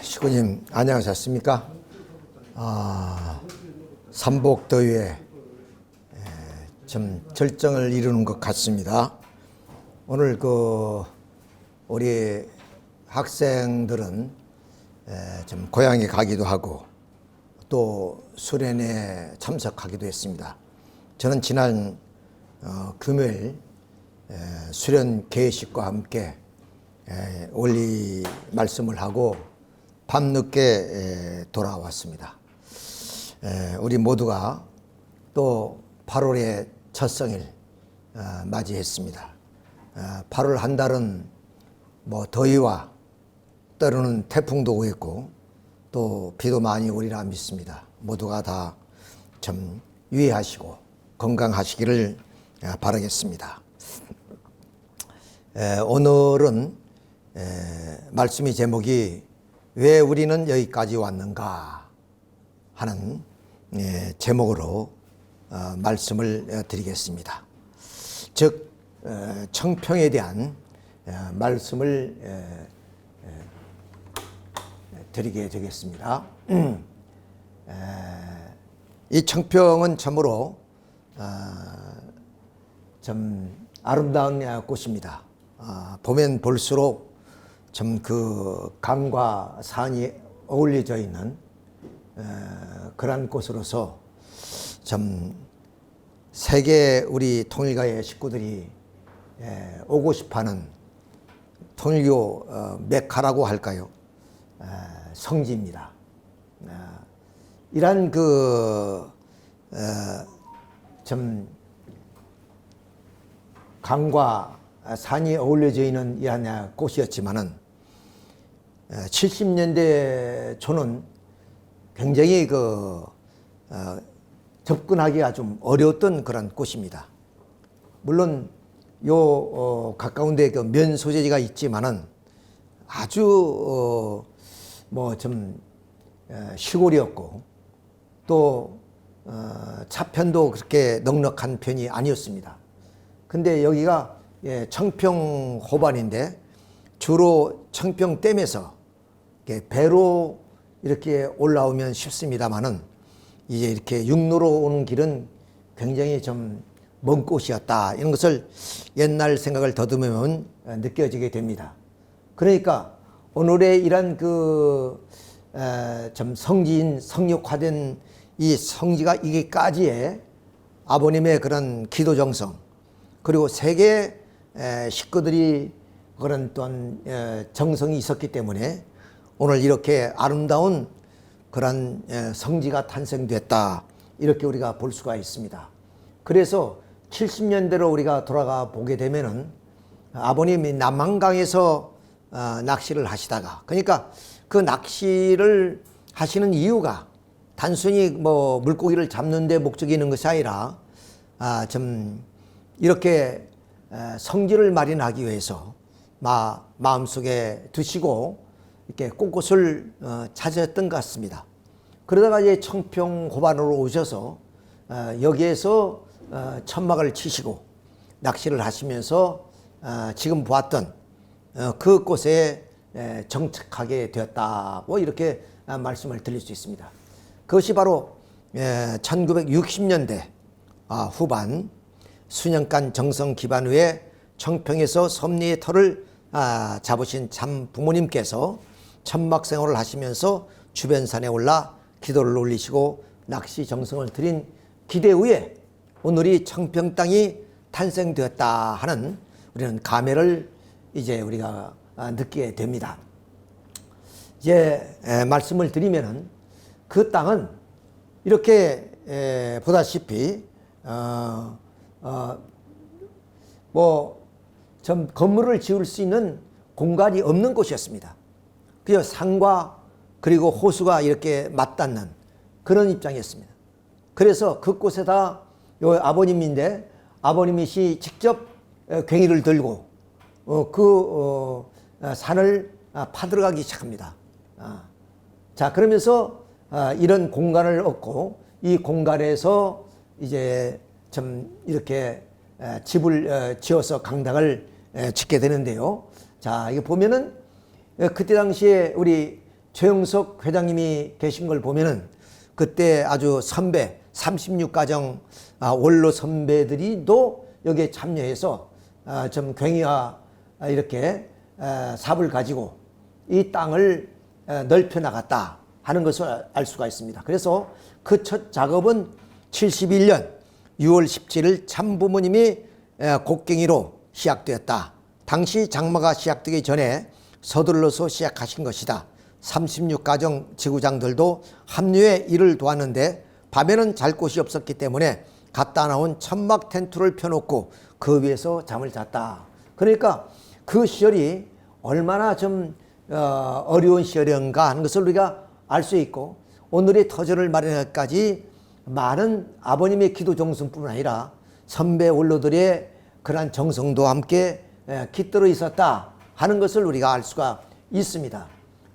시구님 안녕하셨습니까? 삼복더위에 좀 절정을 이루는 것 같습니다. 오늘 우리 학생들은 좀 고향에 가기도 하고 또 수련회에 참석하기도 했습니다. 저는 지난 금요일 수련 개회식과 함께 원리 말씀을 하고 밤늦게 돌아왔습니다. 우리 모두가 또 8월의 첫 성일 맞이했습니다. 8월 한 달은 뭐 더위와 때로는 태풍도 오고 있고 또 비도 많이 오리라 믿습니다. 모두가 다 좀 유의하시고 건강하시기를 바라겠습니다. 오늘은 말씀의 제목이 왜 우리는 여기까지 왔는가 하는 제목으로 말씀을 드리겠습니다. 즉 청평에 대한 말씀을 드리게 되겠습니다. 이 청평은 참으로 참 아름다운 곳입니다. 보면 볼수록 참 그 강과 산이 어울려져 있는 그러한 곳으로서 참 세계 우리 통일가의 식구들이 오고 싶어하는 통일교 메카라고 할까요? 성지입니다. 이러한 좀 강과 산이 어울려져 있는 이한 곳이었지만은 70년대 초는 굉장히 접근하기가 좀 어려웠던 그런 곳입니다. 물론 가까운 데 면 소재지가 있지만은 아주 뭐 좀 시골이었고 또 차편도 그렇게 넉넉한 편이 아니었습니다. 근데 여기가 청평 호반인데 주로 청평댐에서 배로 이렇게 올라오면 쉽습니다만은 이제 이렇게 육로로 오는 길은 굉장히 좀 먼 곳이었다. 이런 것을 옛날 생각을 더듬으면 느껴지게 됩니다. 그러니까 오늘의 이런 좀 성지인 성육화된 이 성지가 이기까지의 아버님의 그런 기도 정성 그리고 세계 식구들이 그런 또한 정성이 있었기 때문에 오늘 이렇게 아름다운 그런 성지가 탄생됐다. 이렇게 우리가 볼 수가 있습니다. 그래서 70년대로 우리가 돌아가 보게 되면은 아버님이 남한강에서 낚시를 하시다가 그러니까 그 낚시를 하시는 이유가 단순히 뭐 물고기를 잡는 데 목적이 있는 것이 아니라 좀 이렇게 성지를 마련하기 위해서 마음속에 두시고 이렇게 곳곳을 찾았던 것 같습니다. 그러다가 이제 청평 호반으로 오셔서 여기에서 천막을 치시고 낚시를 하시면서 지금 보았던 그곳에 정착하게 되었다고 이렇게 말씀을 드릴 수 있습니다. 그것이 바로 1960년대 후반 수년간 정성 기반 후에 청평에서 섭리의 터를 잡으신 참 부모님께서 천막 생활을 하시면서 주변 산에 올라 기도를 올리시고 낚시 정성을 드린 기대 후에 오늘이 청평 땅이 탄생되었다 하는 우리는 감회를 이제 우리가 느끼게 됩니다. 이제 말씀을 드리면은 그 땅은 이렇게 보다시피 뭐 좀 건물을 지을 수 있는 공간이 없는 곳이었습니다. 그저 산과 그리고 호수가 이렇게 맞닿는 그런 입장이었습니다. 그래서 그곳에다 요 아버님인데 아버님이시 직접 괭이를 들고 산을 파들어가기 시작합니다. 자, 그러면서 이런 공간을 얻고 이 공간에서 이제 좀 이렇게 집을 지어서 강당을 짓게 되는데요. 자, 이거 보면은 그때 당시에 우리 최영석 회장님이 계신 걸 보면은 그때 아주 선배 36가정 원로 선배들이도 여기에 참여해서 좀 굉이와 이렇게 삽을 가지고 이 땅을 넓혀 나갔다 하는 것을 알 수가 있습니다. 그래서 그 첫 작업은 71년 6월 17일 참부모님이 곡괭이로 시작되었다. 당시 장마가 시작되기 전에 서둘러서 시작하신 것이다. 36가정 지구장들도 합류해 일을 도왔는데 밤에는 잘 곳이 없었기 때문에 갖다 나온 천막 텐트를 펴놓고 그 위에서 잠을 잤다. 그러니까 그 시절이 얼마나 좀 어려운 시절인가 하는 것을 우리가 알 수 있고, 오늘의 터전을 마련하기까지 많은 아버님의 기도 정성뿐만 아니라 선배 원로들의 그러한 정성도 함께 깃들어 있었다 하는 것을 우리가 알 수가 있습니다.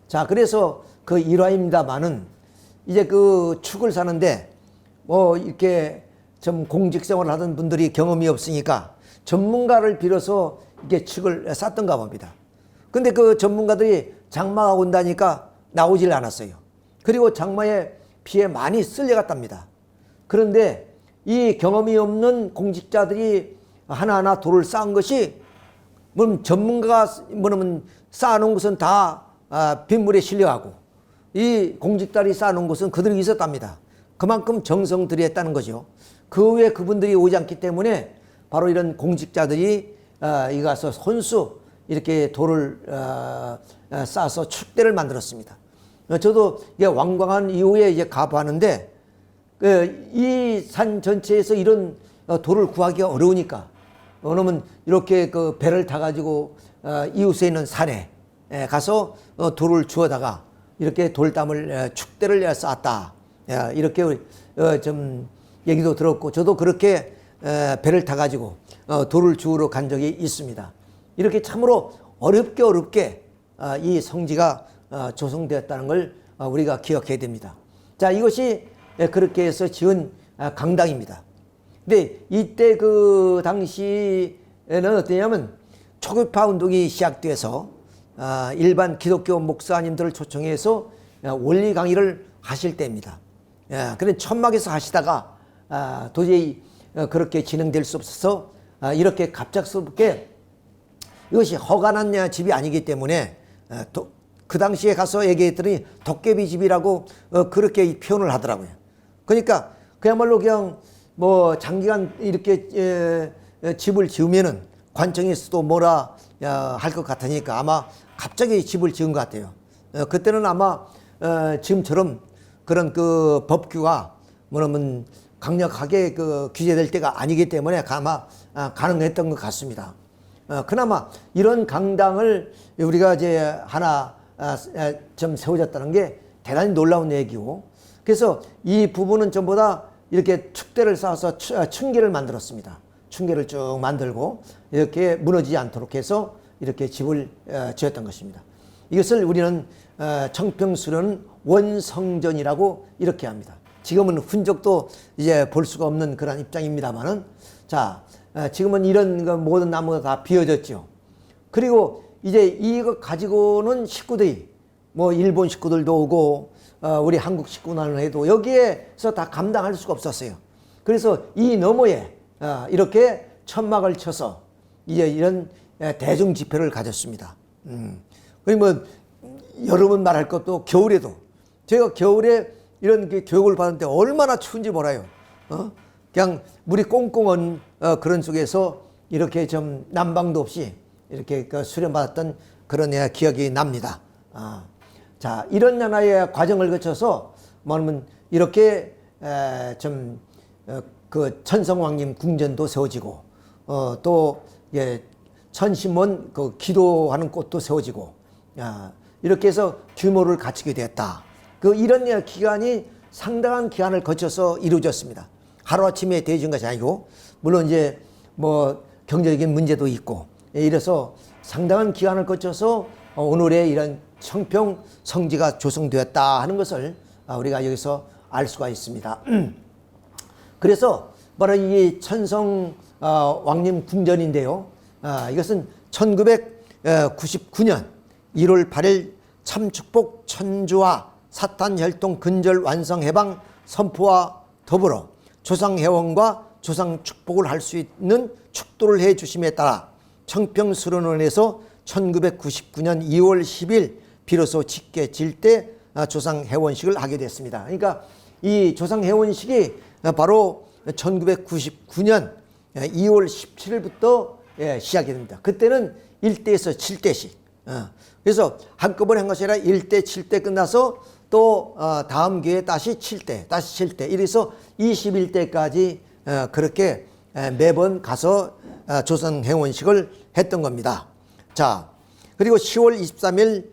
자, 그래서 그 일화입니다만은 이제 그 축을 사는데 뭐 이렇게 좀 공직 생활을 하던 분들이 경험이 없으니까 전문가를 빌어서 이게 축을 쌌던가 봅니다. 근데 그 전문가들이 장마가 온다니까 나오질 않았어요. 그리고 장마에 비에 많이 쓸려갔답니다. 그런데 이 경험이 없는 공직자들이 하나하나 돌을 쌓은 것이 전문가가 쌓아놓은 것은 다 빗물에 실려가고 이 공직자들이 쌓아놓은 것은 그들이 있었답니다. 그만큼 정성 들였다는 거죠. 그 후에 그분들이 오지 않기 때문에 바로 이런 공직자들이 이 가서 손수 이렇게 돌을 쌓아서 축대를 만들었습니다. 저도 완광한 이후에 이제 가보았는데 이 산 전체에서 이런 돌을 구하기가 어려우니까 그러면 이렇게 그 배를 타가지고 이웃에 있는 산에 가서 돌을 주워다가 이렇게 돌담을 축대를 쌓았다. 이렇게 좀 얘기도 들었고 저도 그렇게 배를 타가지고 돌을 주우러 간 적이 있습니다. 이렇게 참으로 어렵게 이 성지가 조성되었다는 걸 우리가 기억해야 됩니다. 자, 이것이 그렇게 해서 지은 강당입니다. 근데 이때 그 당시에는 어떠냐면 초교파 운동이 시작돼서 일반 기독교 목사님들을 초청해서 원리 강의를 하실 때입니다. 그런데 천막에서 하시다가 도저히 그렇게 진행될 수 없어서 이렇게 갑작스럽게 이것이 허가난 집이 아니기 때문에 그 당시에 가서 얘기했더니 도깨비 집이라고 그렇게 표현을 하더라고요. 그러니까 그야말로 그냥 뭐 장기간 이렇게 집을 지으면은 관청에서도 뭐라 할 것 같으니까 아마 갑자기 집을 지은 것 같아요. 그때는 아마 지금처럼 그런 그 법규가 뭐냐면 강력하게 그 규제될 때가 아니기 때문에 아마 가능했던 것 같습니다. 그나마 이런 강당을 우리가 이제 하나 좀 세워졌다는 게 대단히 놀라운 얘기고, 그래서 이 부분은 전부 다 이렇게 축대를 쌓아서 층계를 만들었습니다. 층계를 쭉 만들고 이렇게 무너지지 않도록 해서 이렇게 집을 지었던 것입니다. 이것을 우리는 청평수련 원성전이라고 이렇게 합니다. 지금은 흔적도 이제 볼 수가 없는 그런 입장입니다만은, 자, 지금은 이런 모든 나무가 다 비어졌죠. 그리고 이제 이거 가지고는 식구들이 뭐 일본 식구들도 오고 우리 한국 식구들은 해도 여기에서 다 감당할 수가 없었어요. 그래서 이 너머에 이렇게 천막을 쳐서 이제 이런 대중 집회를 가졌습니다. 그리고 뭐 여름은 말할 것도 겨울에도 제가 겨울에 이런 교육을 받는데 얼마나 추운지 몰라요. 그냥 물이 꽁꽁한 그런 속에서 이렇게 좀 난방도 없이 이렇게 수련받았던 그런 기억이 납니다. 자, 이런 하나의 과정을 거쳐서 뭐냐면 이렇게 좀 그 천성왕님 궁전도 세워지고 또 천심원 그 기도하는 곳도 세워지고 이렇게 해서 규모를 갖추게 되었다. 이런 기간이 상당한 기간을 거쳐서 이루어졌습니다. 하루아침에 되어진 것이 아니고 물론 이제 뭐 경제적인 문제도 있고 이래서 상당한 기간을 거쳐서 오늘의 이런 청평 성지가 조성되었다 하는 것을 우리가 여기서 알 수가 있습니다. 그래서 바로 이 천성 왕님 궁전인데요. 이것은 1999년 1월 8일 참축복 천주와 사탄 혈통 근절 완성 해방 선포와 더불어 조상 회원과 조상 축복을 할 수 있는 축도를 해 주심에 따라 청평수련원에서 1999년 2월 10일 비로소 직계질 때 조상 회원식을 하게 됐습니다. 그러니까 이 조상 회원식이 바로 1999년 2월 17일부터 시작이 됩니다. 그때는 1대에서 7대씩. 그래서 한꺼번에 한 것이 아니라 1대, 7대 끝나서 또 다음 기회에 다시 7대, 다시 7대. 이래서 21대까지 그렇게 매번 가서 조상 회원식을 했던 겁니다. 자, 그리고 10월 23일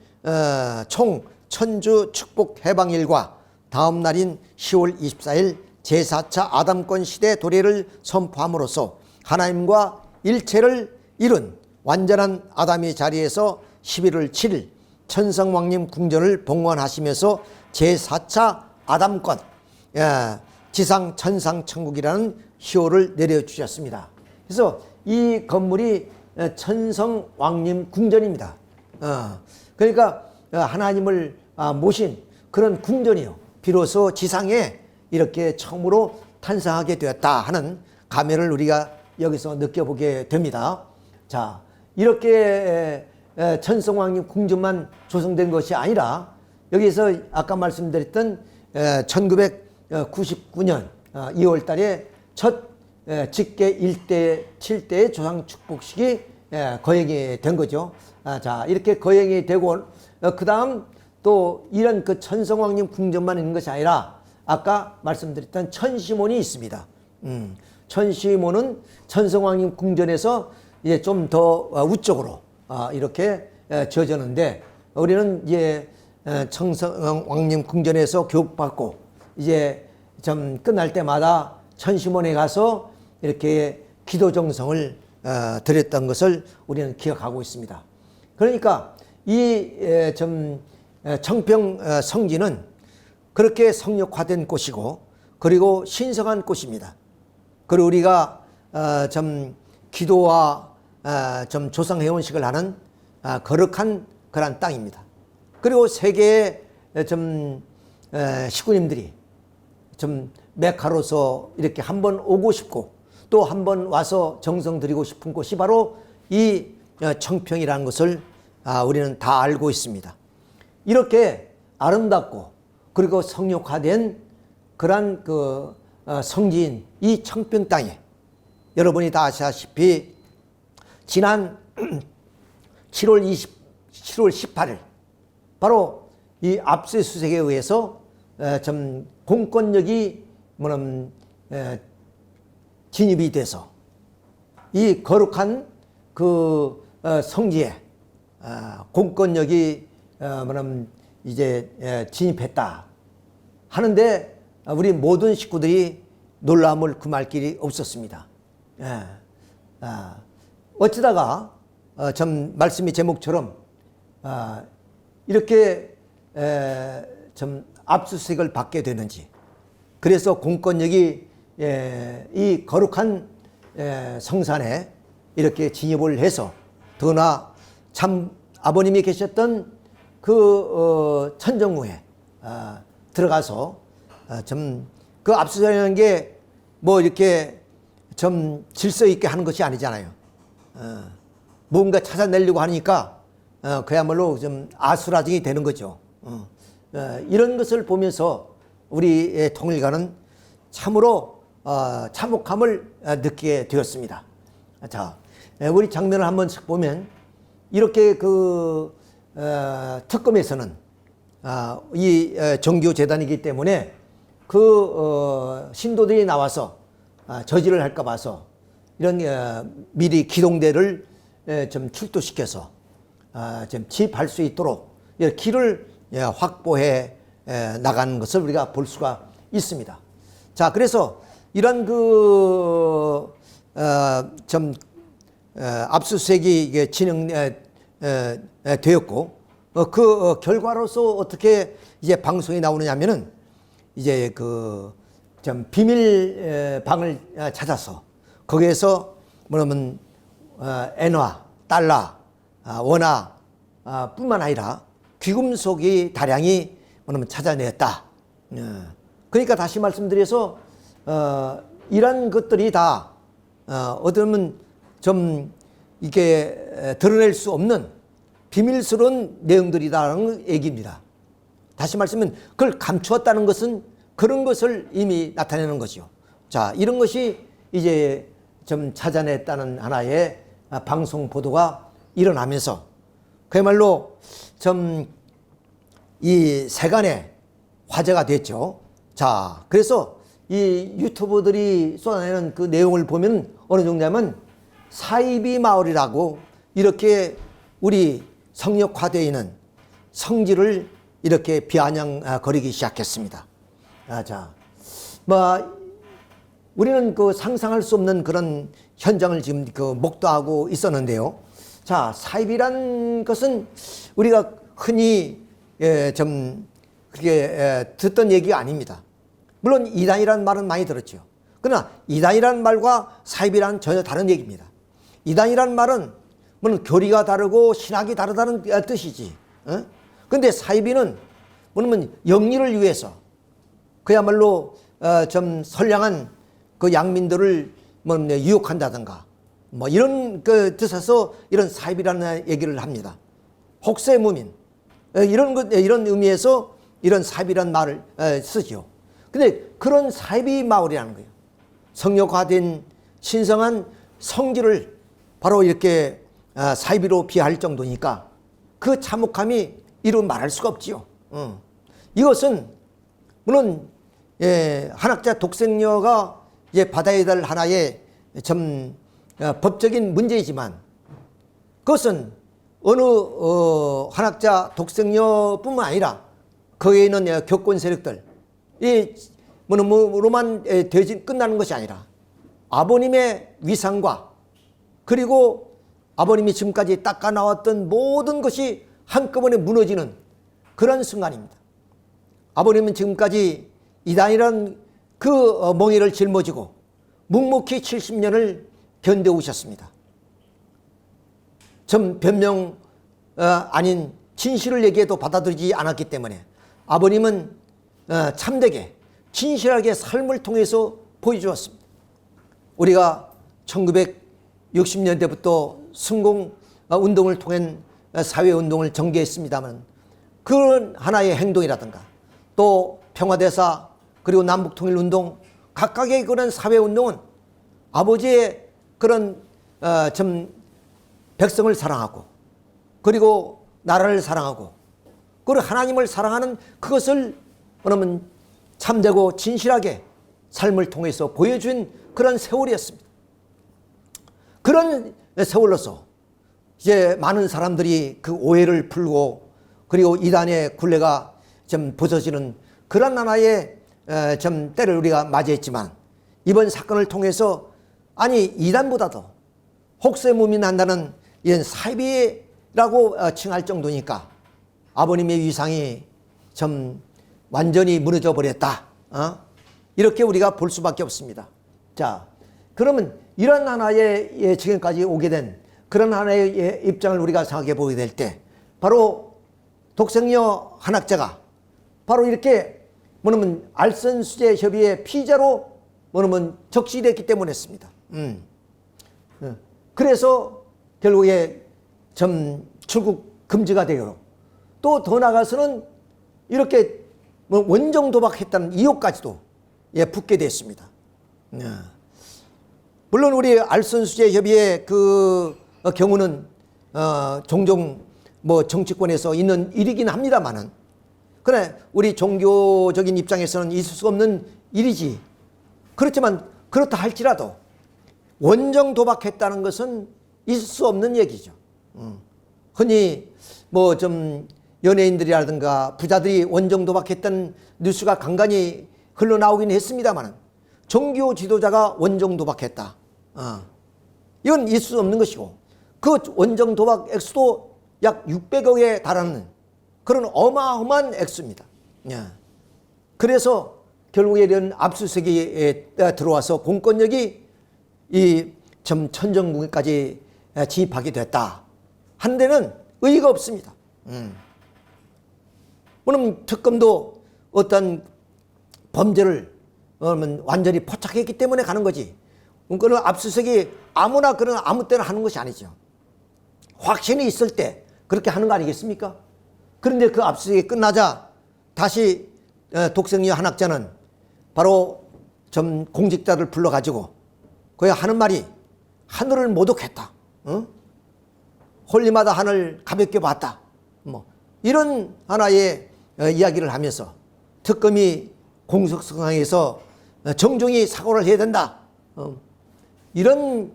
총 천주 축복 해방일과 다음 날인 10월 24일 제4차 아담권 시대 도래를 선포함으로써 하나님과 일체를 이룬 완전한 아담의 자리에서 11월 7일 천성왕님 궁전을 봉헌하시면서 제4차 아담권 지상 천상 천국이라는 희호를 내려주셨습니다. 그래서 이 건물이 천성왕님 궁전입니다. 그러니까 하나님을 모신 그런 궁전이요. 비로소 지상에 이렇게 처음으로 탄생하게 되었다 하는 감회를 우리가 여기서 느껴보게 됩니다. 자, 이렇게 천성왕님 궁전만 조성된 것이 아니라 여기서 아까 말씀드렸던 1999년 2월 달에 첫 직계 1대 7대의 조상 축복식이 거행이 된 거죠. 자, 이렇게 거행이 되고 그 다음 또 이런 그 천성왕님 궁전만 있는 것이 아니라 아까 말씀드렸던 천시몬이 있습니다. 천시몬은 천성왕님 궁전에서 이제 좀 더 우쪽으로 이렇게 지어졌는데 우리는 이제 천성왕님 궁전에서 교육받고 이제 좀 끝날 때마다 천시몬에 가서 이렇게 기도 정성을 드렸던 것을 우리는 기억하고 있습니다. 그러니까 이 청평 성지는 그렇게 성역화된 곳이고 그리고 신성한 곳입니다. 그리고 우리가 좀 기도와 좀 조상 회원식을 하는 거룩한 그런 땅입니다. 그리고 세계의 좀 식구님들이 좀 메카로서 이렇게 한번 오고 싶고 또 한번 와서 정성 드리고 싶은 곳이 바로 이 청평이라는 것을 우리는 다 알고 있습니다. 이렇게 아름답고 그리고 성역화된 그러한 그 성지인 이 청평 땅에 여러분이 다 아시다시피 지난 7월 18일 바로 이 압수수색에 의해서 좀 공권력이 진입이 돼서 이 거룩한 그 성지에 공권력이 이제 진입했다 하는데 우리 모든 식구들이 놀라움을 금할 길이 없었습니다. 어쩌다가 좀 말씀의 제목처럼 이렇게 좀 압수수색을 받게 되는지 그래서 공권력이 이 거룩한 성산에 이렇게 진입을 해서 더나 참 아버님이 계셨던 그 천정궁에 들어가서 좀 그 압수수색이라는 게 뭐 이렇게 좀 질서 있게 하는 것이 아니잖아요. 뭔가 찾아내려고 하니까 그야말로 좀 아수라장이 되는 거죠. 이런 것을 보면서 우리 통일가는 참으로 참혹함을 느끼게 되었습니다. 자, 우리 장면을 한번 보면 이렇게 그 특검에서는 이 정교재단이기 때문에 그 신도들이 나와서 저지를 할까 봐서 이런 미리 기동대를 좀 출동시켜서 좀 진입할 수 있도록 길을 확보해 나가는 것을 우리가 볼 수가 있습니다. 자, 그래서 이런 그 좀 압수수색이 진행되었고 그 결과로서 어떻게 이제 방송이 나오느냐면은 이제 그 좀 비밀 방을 찾아서 거기에서 뭐냐면 엔화, 달러, 원화 뿐만 아니라 귀금속이 다량이 뭐냐면 찾아냈다. 그러니까 다시 말씀드려서 이런 것들이 다 어떻게 보면 좀 이게 드러낼 수 없는 비밀스러운 내용들이다라는 얘기입니다. 다시 말씀은 그걸 감추었다는 것은 그런 것을 이미 나타내는 거죠. 자, 이런 것이 이제 좀 찾아냈다는 하나의 방송 보도가 일어나면서 그야말로 좀 이 세간에 화제가 됐죠. 자, 그래서 이 유튜버들이 쏟아내는 그 내용을 보면 어느 정도냐면 사이비 마을이라고 이렇게 우리 성역화되어 있는 성지를 이렇게 비아냥거리기 시작했습니다. 자, 뭐 우리는 그 상상할 수 없는 그런 현장을 지금 그 목도하고 있었는데요. 자, 사입이란 것은 우리가 흔히 좀 그렇게 듣던 얘기가 아닙니다. 물론 이단이라는 말은 많이 들었죠. 그러나 이단이라는 말과 사입이란 전혀 다른 얘기입니다. 이단이라는 말은 물론 교리가 다르고 신학이 다르다는 뜻이지. 그런데 사입이는 뭐냐면 영리를 위해서 그야말로 좀 선량한 그 양민들을 뭐 유혹한다든가 뭐 이런 그 뜻에서 이런 사입이라는 얘기를 합니다. 혹세무민 이런 의미에서 이런 사입이라는 말을 쓰죠. 근데 그런 사입이 마을이라는 거예요. 성역화된 신성한 성지를 바로 이렇게 사입이로 비할 정도니까 그 참혹함이 이루 말할 수가 없지요. 이것은 물론 한학자 독생녀가 이제 받아야 될 하나의 좀 법적인 문제이지만 그것은 어느 한학자 독생녀뿐만 아니라 거기에 있는 교권 세력들 이 뭐로만 되지 끝나는 것이 아니라 아버님의 위상과 그리고 아버님이 지금까지 닦아 나왔던 모든 것이 한꺼번에 무너지는 그런 순간입니다. 아버님은 지금까지 이단이라는 그 멍에를 짊어지고 묵묵히 70년을 견뎌오셨습니다. 좀 변명 아닌 진실을 얘기해도 받아들이지 않았기 때문에 아버님은 참되게 진실하게 삶을 통해서 보여주었습니다. 우리가 1960년대부터 순공운동을 통한 사회운동을 전개했습니다만 그런 하나의 행동이라든가 또 평화대사 그리고 남북통일운동 각각의 그런 사회운동은 아버지의 그런 좀 백성을 사랑하고 그리고 나라를 사랑하고 그리고 하나님을 사랑하는 그것을 그러면 참되고 진실하게 삶을 통해서 보여준 그런 세월이었습니다. 그런 세월로서 이제 많은 사람들이 그 오해를 풀고 그리고 이단의 굴레가 좀 부서지는 그런 하나의 좀 때를 우리가 맞이했지만 이번 사건을 통해서 아니 이단보다도 혹세무민한다는 이런 사이비라고 칭할 정도니까 아버님의 위상이 좀 완전히 무너져 버렸다. 이렇게 우리가 볼 수밖에 없습니다. 자, 그러면 이런 하나의 지금까지 오게 된 그런 하나의 입장을 우리가 생각해 보게 될 때 바로 독생녀 한학자가 바로 이렇게 뭐냐면 알선수재 협의회 피의자로 뭐냐면 적시됐기 때문이었습니다. 그래서 결국에 좀 출국 금지가 되고 또 더 나가서는 이렇게 뭐 원정 도박했다는 이유까지도 붙게 됐습니다. 물론 우리 알선수재 협의회 그 경우는 종종 뭐 정치권에서 있는 일이긴 합니다만은 그래 우리 종교적인 입장에서는 있을 수 없는 일이지. 그렇지만 그렇다 할지라도 원정 도박했다는 것은 있을 수 없는 얘기죠. 흔히 뭐 좀 연예인들이라든가 부자들이 원정 도박했던 뉴스가 간간히 흘러나오긴 했습니다만 종교 지도자가 원정 도박했다. 이건 있을 수 없는 것이고 그 원정 도박 액수도 약 600억에 달하는 그런 어마어마한 액수입니다. 그래서 결국에 이런 압수수색이 들어와서 공권력이 이 천정궁까지 진입하게 됐다. 한 데는 의의가 없습니다. 물론 특검도 어떤 범죄를 완전히 포착했기 때문에 가는 거지. 그는 압수수색이 아무나 그런 아무 때나 하는 것이 아니죠. 확신이 있을 때 그렇게 하는 거 아니겠습니까? 그런데 그 압수수색이 끝나자 다시 독생녀 한학자는 바로 좀 공직자를 불러가지고 거기 하는 말이 하늘을 모독했다. 홀리마다 하늘 가볍게 봤다. 뭐 이런 하나의 이야기를 하면서 특검이 공석 상황에서 정중히 사고를 해야 된다. 이런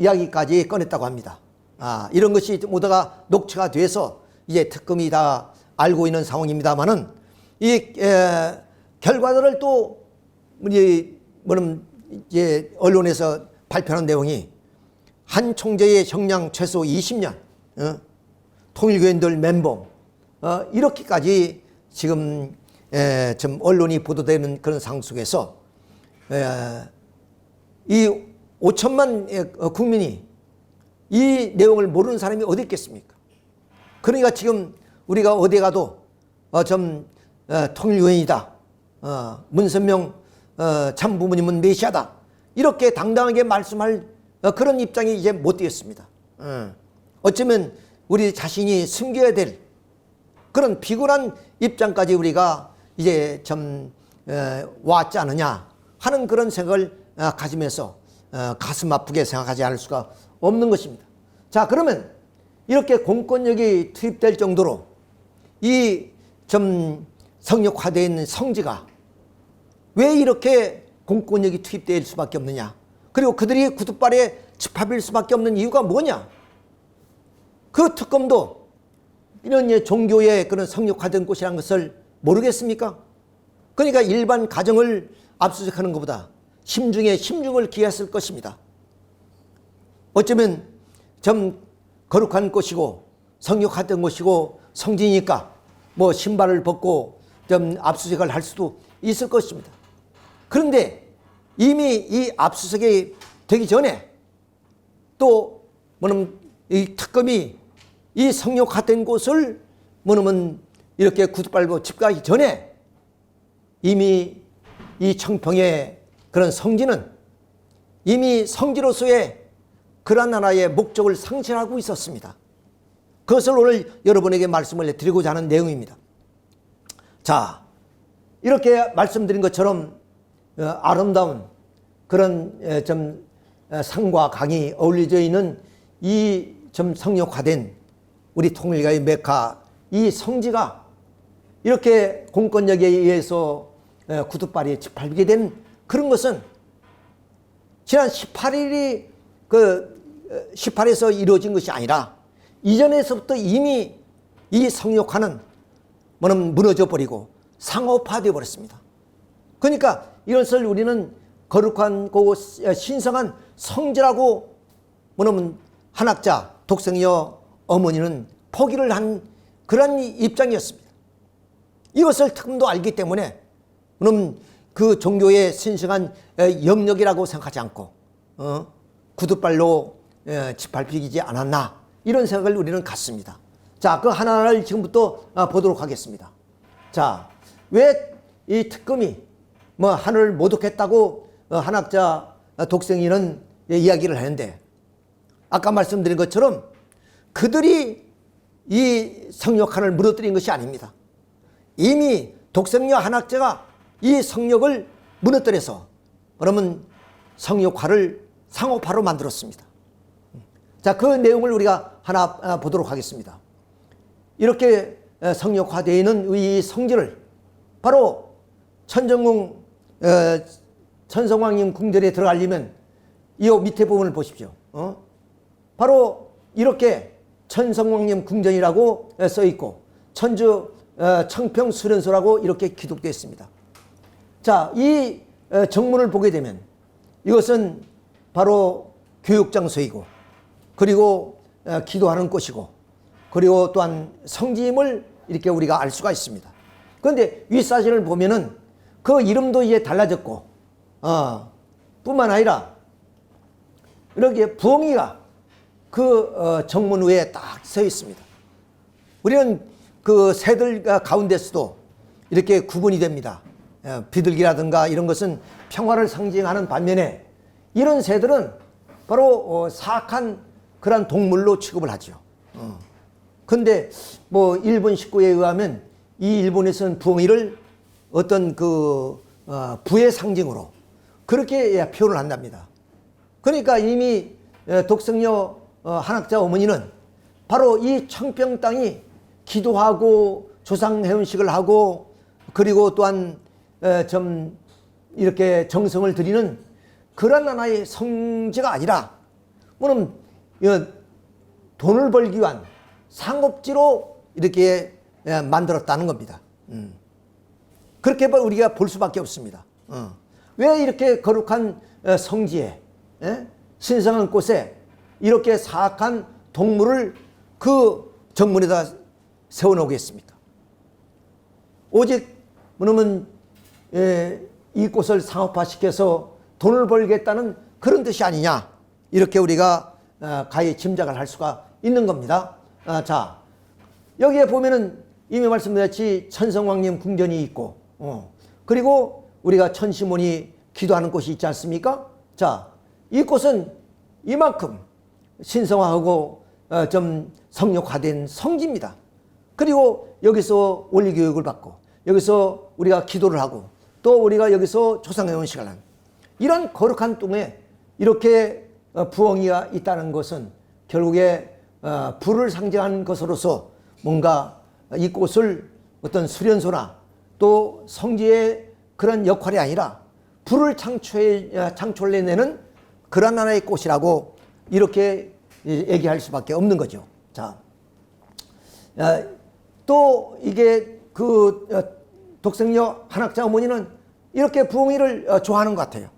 이야기까지 꺼냈다고 합니다. 이런 것이 모두가 녹취가 돼서 이제 특검이 다 알고 있는 상황입니다만은 이 결과들을 또 이제 언론에서 발표한 내용이 한 총재의 형량 최소 20년, 통일교인들 멘붕, 이렇게까지 지금 좀 언론이 보도되는 그런 상황 속에서 이 5천만 국민이 이 내용을 모르는 사람이 어디 있겠습니까? 그러니까 지금 우리가 어디 가도 좀 통일교인이다, 문선명 참부모님은 메시아다, 이렇게 당당하게 말씀할 그런 입장이 이제 못 되었습니다. 어쩌면 우리 자신이 숨겨야 될 그런 비굴한 입장까지 우리가 이제 좀 왔지 않느냐 하는 그런 생각을 가지면서 가슴 아프게 생각하지 않을 수가 없는 것입니다. 자, 그러면 이렇게 공권력이 투입될 정도로 이 좀 성역화되어 있는 성지가 왜 이렇게 공권력이 투입될 수밖에 없느냐, 그리고 그들이 구두발에 집합일 수밖에 없는 이유가 뭐냐. 그 특검도 이런 종교의 그런 성역화된 곳이라는 것을 모르겠습니까? 그러니까 일반 가정을 압수수색하는 것보다 심중에 심중을 기했을 것입니다. 어쩌면 좀 거룩한 곳이고 성역화된 곳이고 성지니까 뭐 신발을 벗고 좀 압수수색을 할 수도 있을 것입니다. 그런데 이미 이 압수수색이 되기 전에 또 뭐냐면 이 특검이 이 성역화된 곳을 뭐냐면 이렇게 구두발고 집가기 전에 이미 이 청평의 그런 성지는 이미 성지로서의 그러한 하나의 목적을 상실하고 있었습니다. 그것을 오늘 여러분에게 말씀을 드리고자 하는 내용입니다. 자, 이렇게 말씀드린 것처럼 아름다운 그런 좀 상과 강이 어울려져 있는 이 좀 성역화된 우리 통일가의 메카 이 성지가 이렇게 공권력에 의해서 구두발이 짓밟히게 된 그런 것은 지난 18일이 18에서 이루어진 것이 아니라 이전에서부터 이미 이 성역화는 무너져 버리고 상업화되어 버렸습니다. 그러니까 이것을 우리는 거룩한 신성한 성지라고 뭐냐면 한학자 독생녀 어머니는 포기를 한 그런 입장이었습니다. 이것을 특검도 알기 때문에 그럼 그 종교의 신성한 영역이라고 생각하지 않고 구두발로 짓밟히지 않았나 이런 생각을 우리는 갖습니다. 자, 그 하나하나를 지금부터 보도록 하겠습니다. 자, 왜 이 특검이 뭐 하늘을 모독했다고 한학자 독생이는 이야기를 하는데, 아까 말씀드린 것처럼 그들이 이 성역한을 무너뜨린 것이 아닙니다. 이미 독생녀 한학자가 이 성역을 무너뜨려서 그러면 성역화를 상업화로 만들었습니다. 자, 그 내용을 우리가 하나 보도록 하겠습니다. 이렇게 성역화되어 있는 이 성지를 바로 천성왕님 궁전에 들어가려면 이 밑에 부분을 보십시오. 바로 이렇게 천성왕님 궁전이라고 써 있고 천주 청평 수련소라고 이렇게 기록되어 있습니다. 자, 이 정문을 보게 되면 이것은 바로 교육장소이고 그리고 기도하는 곳이고 그리고 또한 성지임을 이렇게 우리가 알 수가 있습니다. 그런데 윗사진을 보면은 그 이름도 이제 달라졌고 뿐만 아니라 이렇게 부엉이가 그 정문 위에 딱 서 있습니다. 우리는 그 새들 가운데서도 이렇게 구분이 됩니다. 비둘기라든가 이런 것은 평화를 상징하는 반면에 이런 새들은 바로 사악한 그런 동물로 취급을 하죠. 근데 뭐 일본 식구에 의하면 이 일본에서는 부엉이를 어떤 그 부의 상징으로 그렇게 표현을 한답니다. 그러니까 이미 독성녀 한학자 어머니는 바로 이 청평 땅이 기도하고 조상회원식을 하고 그리고 또한 좀 이렇게 정성을 들이는 그런 하나의 성지가 아니라 뭐는 돈을 벌기 위한 상업지로 이렇게 만들었다는 겁니다. 그렇게 우리가 볼 수밖에 없습니다. 왜 이렇게 거룩한 성지에 신성한 곳에 이렇게 사악한 동물을 그 정문에다 세워놓겠습니까? 오직 뭐냐면 이 곳을 상업화시켜서 돈을 벌겠다는 그런 뜻이 아니냐, 이렇게 우리가 가히 짐작을 할 수가 있는 겁니다. 자, 여기에 보면은 이미 말씀드렸듯이 천성왕님 궁전이 있고 그리고 우리가 천시몬이 기도하는 곳이 있지 않습니까? 자, 이 곳은 이만큼 신성화하고 좀 성역화된 성지입니다. 그리고 여기서 원리교육을 받고 여기서 우리가 기도를 하고 또 우리가 여기서 조상회원식을 하는 이런 거룩한 땅에 이렇게 부엉이가 있다는 것은 결국에 불을 상징하는 것으로서 뭔가 이곳을 어떤 수련소나 또 성지의 그런 역할이 아니라 불을 창출해내는 그런 하나의 꽃이라고 이렇게 얘기할 수밖에 없는 거죠. 자, 또 이게 그 독성녀 한학자 어머니는 이렇게 부엉이를 좋아하는 것 같아요.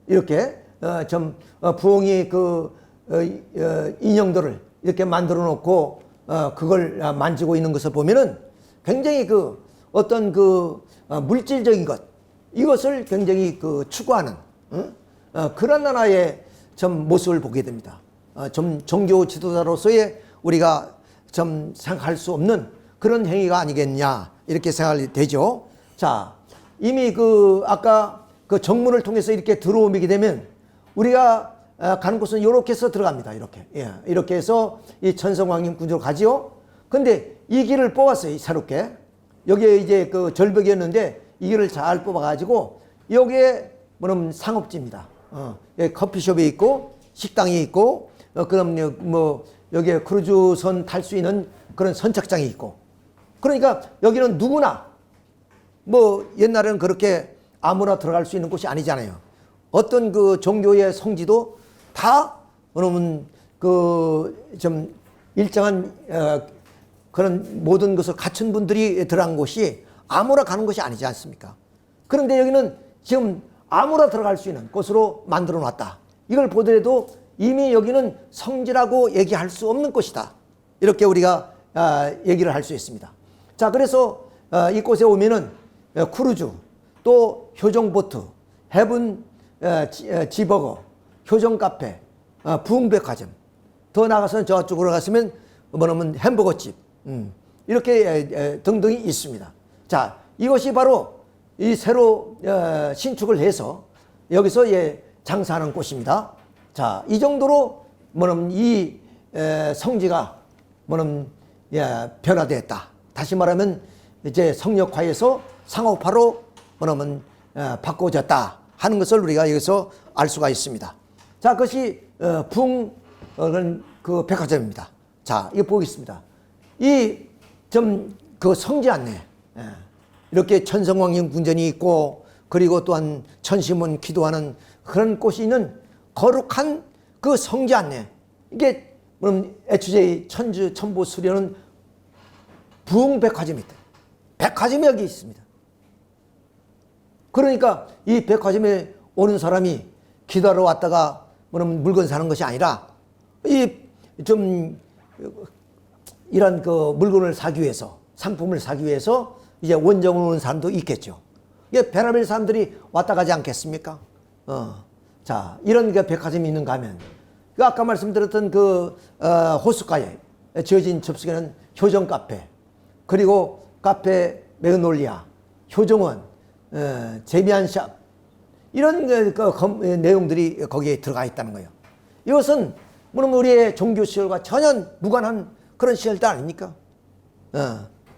이렇게 좀 부엉이 그 인형들을 이렇게 만들어 놓고 그걸 만지고 있는 것을 보면은 굉장히 그 어떤 그 물질적인 것 이것을 굉장히 그 추구하는 그런 하나의 좀 모습을 보게 됩니다. 좀 종교 지도자로서의 우리가 좀 생각할 수 없는 그런 행위가 아니겠냐 이렇게 생각이 되죠. 자, 이미 그 아까 그 정문을 통해서 이렇게 들어오게 되면 우리가 가는 곳은 이렇게 해서 들어갑니다. 이렇게 이렇게 해서 이 천성왕님 군주로 가지요. 근데 이 길을 뽑았어요. 새롭게 여기에 이제 그 절벽이었는데 이 길을 잘 뽑아가지고 여기에 뭐냐면 상업지입니다. 커피숍이 있고 식당이 있고 그럼 뭐 여기에 크루즈선 탈 수 있는 그런 선착장이 있고 그러니까 여기는 누구나 뭐 옛날에는 그렇게 아무나 들어갈 수 있는 곳이 아니잖아요. 어떤 그 종교의 성지도 다 그러면 그 좀 일정한 그런 모든 것을 갖춘 분들이 들어간 곳이 아무나 가는 것이 아니지 않습니까? 그런데 여기는 지금 아무나 들어갈 수 있는 곳으로 만들어 놨다. 이걸 보더라도 이미 여기는 성지라고 얘기할 수 없는 곳이다. 이렇게 우리가 얘기를 할 수 있습니다. 자, 그래서 이곳에 오면은 크루즈, 또 효정보트, 해븐 지버거, 효정카페, 부흥백화점, 더 나가서는 저쪽으로 갔으면 뭐냐면 햄버거집, 이렇게 등등이 있습니다. 자, 이것이 바로 이 새로 신축을 해서 여기서 장사하는 곳입니다. 자, 이 정도로 뭐냐면 이 성지가 뭐냐면 변화되었다. 다시 말하면 이제 성역화에서 상업화로 뭐냐면 바꿔졌다 하는 것을 우리가 여기서 알 수가 있습니다. 자, 그것이 부흥 그 백화점입니다. 자, 이거 보겠습니다. 이 좀 그 성지 안내 이렇게 천성왕님 궁전이 있고 그리고 또한 천시몬 기도하는 그런 곳이 있는 거룩한 그 성지 안내, 이게 그럼 HJ 천주 천보 수련은 부흥 백화점이 있다. 백화점이 여기 있습니다. 그러니까 이 백화점에 오는 사람이 기도하러 왔다가 뭐냐면 물건 사는 것이 아니라 이 좀 이런 그 물건을 사기 위해서, 상품을 사기 위해서 이제 원정으로 오는 사람도 있겠죠. 이게 별의별 사람들이 왔다 가지 않겠습니까? 자, 이런 그 백화점이 있는가 하면 그 아까 말씀드렸던 그 호숫가에 지어진 접속에는 효정 카페, 그리고 카페 매그놀리아, 효정원, 제비안샵 이런 내용들이 거기에 들어가 있다는 거예요. 이것은 물론 우리의 종교 시설과 전혀 무관한 그런 시설도 아닙니까?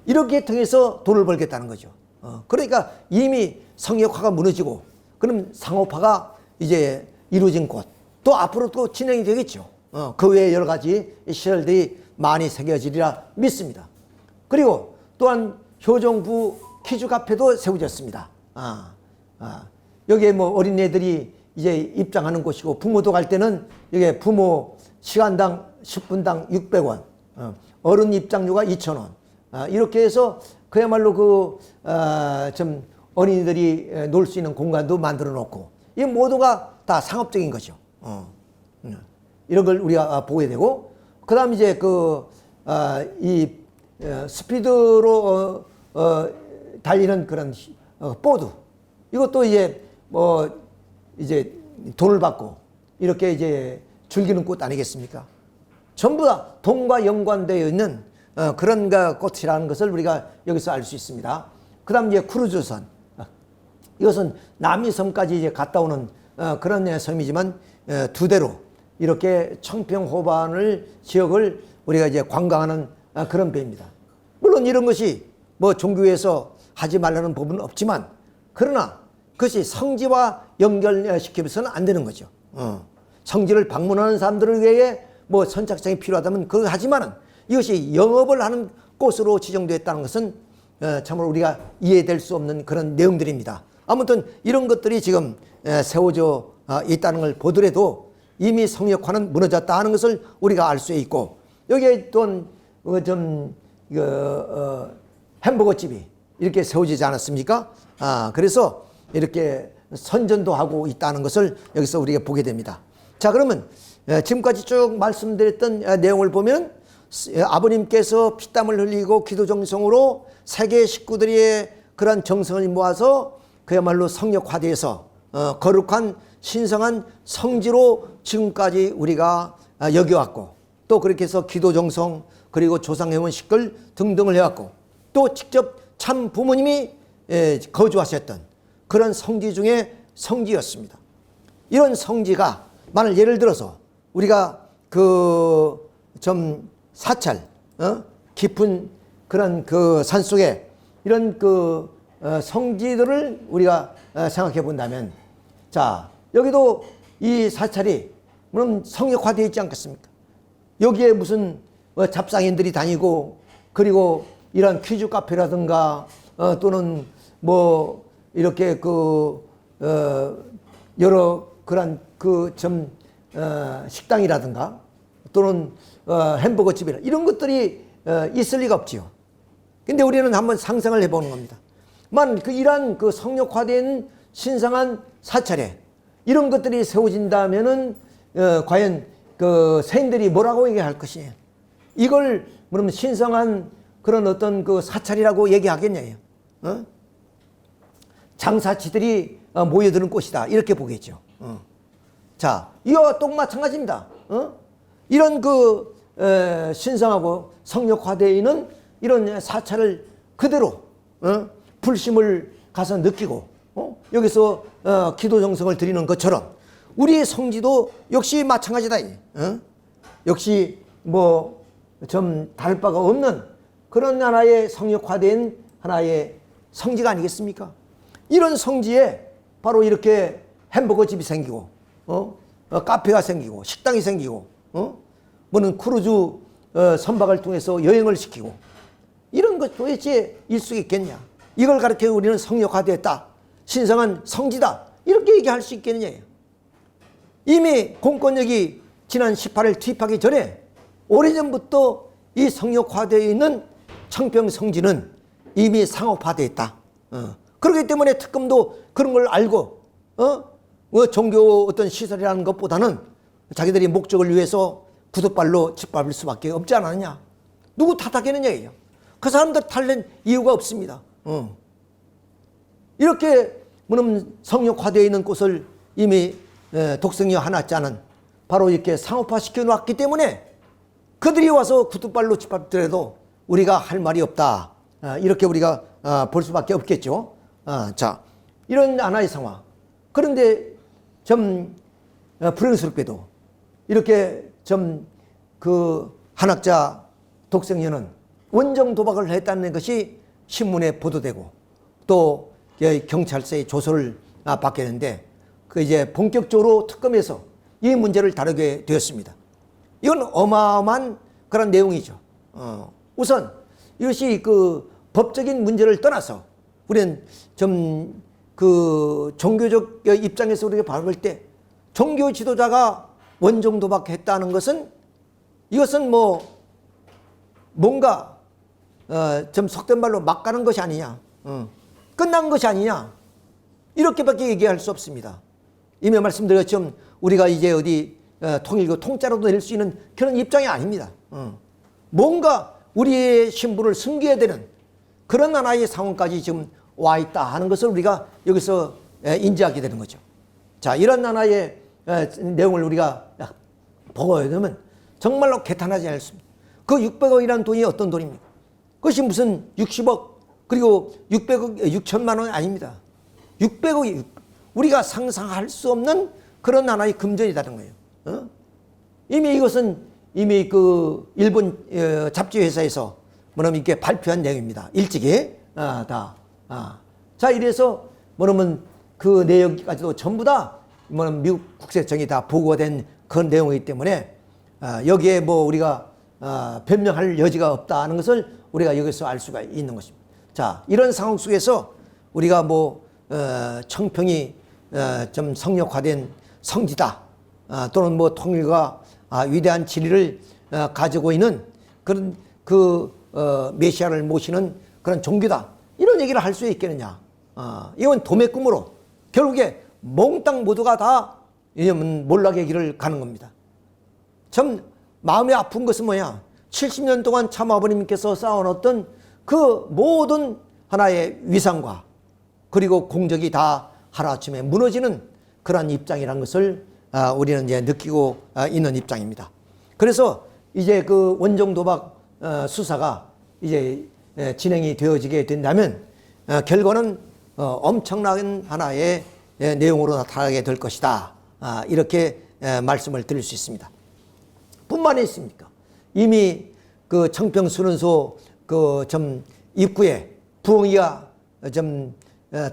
이렇게 통해서 돈을 벌겠다는 거죠. 그러니까 이미 성역화가 무너지고 그럼 상업화가 이제 이루어진 곳, 또 앞으로 또 진행이 되겠죠. 그 외에 여러 가지 시설들이 많이 새겨지리라 믿습니다. 그리고 또한 효정부 퀴즈 카페도 세워졌습니다. 여기에 뭐 어린애들이 이제 입장하는 곳이고 부모도 갈 때는 이게 부모 시간당 10분당 600원, 어른 입장료가 2,000원. 이렇게 해서 그야말로 좀 어린이들이 놀 수 있는 공간도 만들어 놓고 이 모두가 다 상업적인 거죠. 이런 걸 우리가 보게 되고 그다음 이제 스피드로 달리는 그런 보드 이것도 이제 이제 돈을 받고 이렇게 이제 즐기는 꽃 아니겠습니까? 전부 다 돈과 연관되어 있는 그런 꽃이라는 것을 우리가 여기서 알 수 있습니다. 그 다음 이제 크루즈선. 이것은 남이섬까지 이제 갔다 오는 그런 섬이지만 두 대로 이렇게 청평호반을 지역을 우리가 이제 관광하는 그런 배입니다. 물론 이런 것이 뭐 종교에서 하지 말라는 법은 없지만 그러나 그것이 성지와 연결시키면서는 안 되는 거죠. 성지를 방문하는 사람들을 위해 뭐 선착장이 필요하다면 그거 하지만은 이것이 영업을 하는 곳으로 지정되었다는 것은 참으로 우리가 이해될 수 없는 그런 내용들입니다. 아무튼 이런 것들이 지금 세워져 있다는 걸 보더라도 이미 성역화는 무너졌다 하는 것을 우리가 알 수 있고 여기에 또 햄버거집이 이렇게 세워지지 않았습니까? 그래서 이렇게 선전도 하고 있다는 것을 여기서 우리가 보게 됩니다. 자, 그러면 지금까지 쭉 말씀드렸던 내용을 보면 아버님께서 피땀을 흘리고 기도 정성으로 세계 식구들의 그러한 정성을 모아서 그야말로 성역화돼서 거룩한 신성한 성지로 지금까지 우리가 여겨왔고 또 그렇게 해서 기도 정성 그리고 조상회원 식글 등등을 해왔고 또 직접 참 부모님이 거주하셨던 그런 성지 중에 성지였습니다. 이런 성지가 만일 예를 들어서 우리가 좀 사찰 깊은 그런 산속에 이런 성지들을 우리가 생각해 본다면 자 여기도 이 사찰이 물론 성역화되어 있지 않겠습니까? 여기에 무슨 잡상인들이 다니고 그리고 이런 퀴즈 카페라든가 또는 뭐 이렇게 여러 그런 식당이라든가 또는 햄버거 집이라 이런 것들이 있을 리가 없지요. 근데 우리는 한번 상상을 해보는 겁니다. 만 이러한 성역화된 신성한 사찰에 이런 것들이 세워진다면은 과연 세인들이 뭐라고 얘기할 것이냐? 이걸 그러면 신성한 그런 어떤 사찰이라고 얘기하겠냐요? 장사치들이 모여드는 곳이다 이렇게 보겠죠. 자, 이와 똑 마찬가지입니다. 이런 신성하고 성역화되어 있는 이런 사찰을 그대로 불심을 가서 느끼고 여기서 기도 정성을 드리는 것처럼 우리의 성지도 역시 마찬가지다. 역시 뭐 좀 다를 바가 없는 그런 하나의 성역화된 하나의 성지가 아니겠습니까? 이런 성지에 바로 이렇게 햄버거 집이 생기고 카페가 생기고 식당이 생기고 뭐는 크루즈 선박을 통해서 여행을 시키고 이런 것 도대체 일수 있겠냐? 이걸 가르쳐 우리는 성역화됐다. 신성한 성지다. 이렇게 얘기할 수 있겠느냐? 이미 공권력이 지난 18일 투입하기 전에 오래전부터 이 성역화되어 있는 청평 성지는 이미 상업화되어 있다. 그렇기 때문에 특검도 그런 걸 알고 종교 어떤 시설이라는 것보다는 자기들이 목적을 위해서 구두발로 짓밟을 수밖에 없지 않았느냐. 누구 탓하겠느냐예요. 그 사람들 탓낸 이유가 없습니다. 이렇게 성역화되어 있는 곳을 이미 독성이와 하나짜는 바로 이렇게 상업화시켜 놓았기 때문에 그들이 와서 구두발로 짓밟더라도 우리가 할 말이 없다. 이렇게 우리가 볼 수밖에 없겠죠. 자, 이런 하나의 상황. 그런데 좀 불행스럽게도 이렇게 좀 그 한학자 독생녀는 원정 도박을 했다는 것이 신문에 보도되고 또 경찰서에 조서를 받게 되는데 그 이제 본격적으로 특검에서 이 문제를 다루게 되었습니다. 이건 어마어마한 그런 내용이죠. 우선 이것이 그 법적인 문제를 떠나서 우리는 좀 그 종교적 입장에서 우리가 바라볼 때 종교 지도자가 원정 도박했다는 것은 이것은 뭔가 좀 속된 말로 막 가는 것이 아니냐, 끝난 것이 아니냐, 이렇게밖에 얘기할 수 없습니다. 이미 말씀드렸지만 우리가 이제 어디 통일교 통짜로도 낼 수 있는 그런 입장이 아닙니다. 뭔가 우리의 신분을 숨겨야 되는 그런 하나의 상황까지 지금 와 있다 하는 것을 우리가 여기서 인지하게 되는 거죠. 자, 이런 하나의 내용을 우리가 보게 되면 정말로 개탄하지 않습니다. 그 600억이라는 돈이 어떤 돈입니까? 그것이 무슨 60억 그리고 600억 6천만 원 아닙니다. 600억이 우리가 상상할 수 없는 그런 하나의 금전이라는 거예요. 이미 이것은 이미 그 일본 잡지 회사에서 뭐냐면 이렇게 발표한 내용입니다. 일찍이 자, 이래서 뭐냐면 그 내용까지도 전부 다 뭐냐면 미국 국세청이 다 보고가 된 그런 내용이기 때문에 여기에 우리가 변명할 여지가 없다는 것을 우리가 여기서 알 수가 있는 것입니다. 자, 이런 상황 속에서 우리가 청평이 좀 성역화된 성지다, 또는 통일과 위대한 진리를 가지고 있는 그런 메시아를 모시는 그런 종교다, 이런 얘기를 할 수 있겠느냐. 이건 도매 꿈으로 결국에 몽땅 모두가 다 몰락의 길을 가는 겁니다. 참 마음이 아픈 것은 뭐냐, 70년 동안 참 아버님께서 쌓아놓았던 그 모든 하나의 위상과 그리고 공적이 다 하루아침에 무너지는 그러한 입장이라는 것을 우리는 이제 느끼고 있는 입장입니다. 그래서 이제 그 원정 도박 수사가 이제 진행이 되어지게 된다면 결과는 엄청난 하나의 내용으로 나타나게 될 것이다, 이렇게 말씀을 드릴 수 있습니다. 뿐만이 있습니까? 이미 그 청평 수련소 그 입구에 부엉이가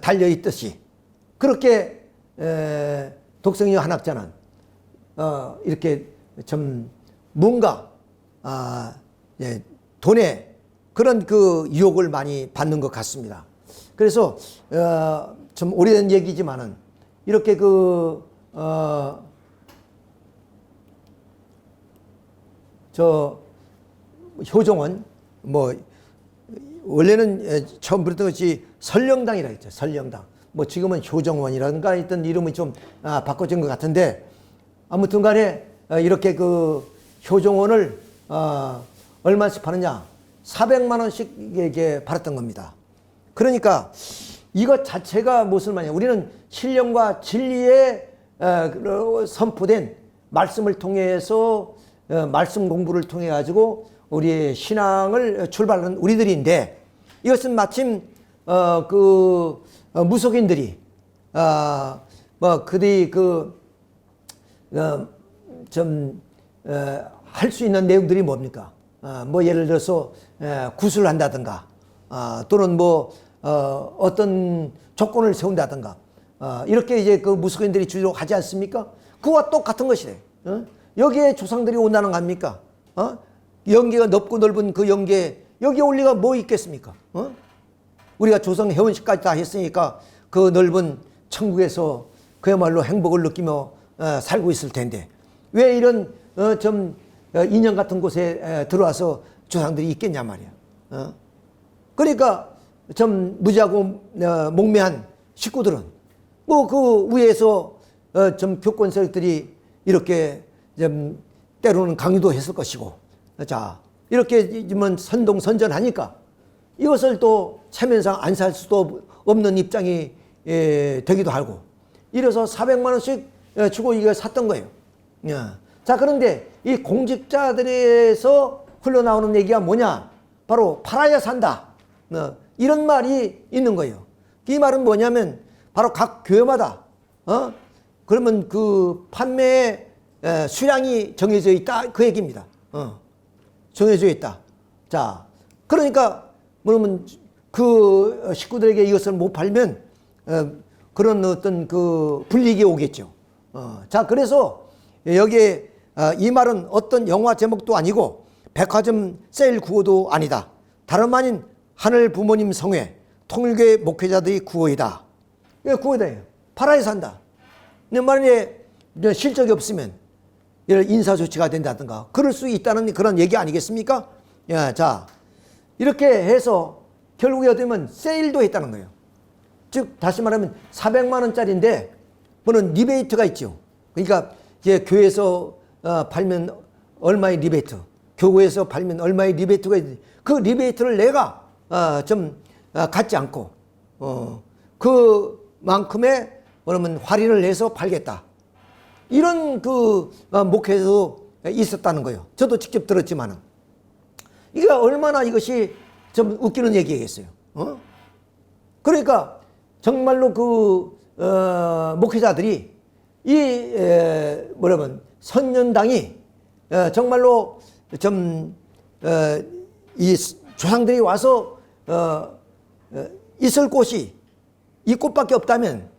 달려 있듯이 그렇게 독생녀 한학자는 이렇게 뭔가 돈에 그런 그 유혹을 많이 받는 것 같습니다. 그래서 좀 오래된 얘기지만은 이렇게 효정원 원래는 처음 부르던 것이 설령당이라 했죠. 설령당. 지금은 효정원이라든가 했던 이름이 좀 바꿔진 것 같은데, 아무튼 간에 이렇게 그 효정원을 얼마씩 파느냐, 400만 원씩에게 팔았던 겁니다. 그러니까 이것 자체가 무슨 말이냐, 우리는 신령과 진리에 선포된 말씀을 통해서 말씀 공부를 통해 가지고 우리의 신앙을 출발하는 우리들인데, 이것은 마침 무속인들이 그들이 할 수 있는 내용들이 뭡니까? 예를 들어서 구슬을 한다든가, 또는 어떤 조건을 세운다든가, 이렇게 이제 그 무속인들이 주로 하지 않습니까? 그와 똑같은 것이래. 여기에 조상들이 온다는 거 아닙니까? 영계가 넓고 넓은 그 영계, 여기에 올 리가 뭐 있겠습니까? 우리가 조상 회원식까지 다 했으니까 그 넓은 천국에서 그야말로 행복을 느끼며 살고 있을 텐데, 왜 이런 인연 같은 곳에 들어와서 조상들이 있겠냐 말이야. 그러니까 무지하고 목매한 식구들은 그 위에서 교권 세력들이 이렇게 때로는 강요도 했을 것이고, 자, 이렇게 선동선전하니까 이것을 또 체면상 안 살 수도 없는 입장이 되기도 하고, 이래서 400만 원씩 주고 이걸 샀던 거예요. 자, 그런데 이 공직자들에서 흘러나오는 얘기가 뭐냐? 바로 팔아야 산다. 이런 말이 있는 거예요. 이 말은 뭐냐면 바로 각 교회마다 그러면 그 판매의 수량이 정해져 있다 그 얘기입니다. 정해져 있다. 자, 그러니까 그러면 그 식구들에게 이것을 못 팔면 그런 어떤 그 불이익이 오겠죠. 자, 그래서 여기에 이 말은 어떤 영화 제목도 아니고 백화점 세일 구호도 아니다. 다름 아닌 하늘 부모님 성회 통일교회 목회자들의 구호이다. 이게 구호다예요. 팔아야 산다. 근데 만약에 실적이 없으면 인사조치가 된다든가 그럴 수 있다는 그런 얘기 아니겠습니까? 야, 자, 이렇게 해서 결국에 어쩌면 세일도 했다는 거예요. 즉 다시 말하면 400만 원짜리인데 뭐는 리베이트가 있죠. 그러니까 이제 교회에서 팔면 얼마의 리베이트, 교회에서 팔면 얼마의 리베이트가 있는지 그 리베이트를 내가 좀 갖지 않고 그만큼의 그러면 할인을 해서 팔겠다. 이런 그 목회에서 있었다는 거예요. 저도 직접 들었지만은 이게 얼마나 이것이 좀 웃기는 얘기겠어요. 그러니까 정말로 그 목회자들이 이 뭐라면 선년당이 정말로 좀 이 조상들이 와서 있을 곳이 이 곳밖에 없다면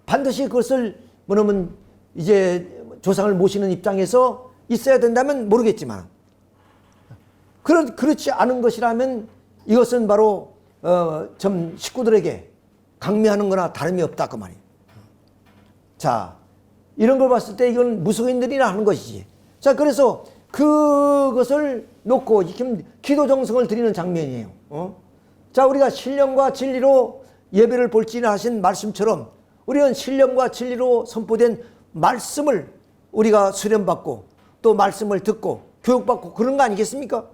반드시 그것을 뭐냐면 이제 조상을 모시는 입장에서 있어야 된다면 모르겠지만 그렇지 않은 것이라면 이것은 바로 좀 식구들에게 강매하는 거나 다름이 없다 그 말이에요. 자, 이런 걸 봤을 때 이건 무속인들이나 하는 것이지. 자, 그래서 그것을 놓고 지금 기도 정성을 드리는 장면이에요. 자, 우리가 신령과 진리로 예배를 볼지나 하신 말씀처럼 우리는 신령과 진리로 선포된 말씀을 우리가 수련받고 또 말씀을 듣고 교육받고 그런 거 아니겠습니까?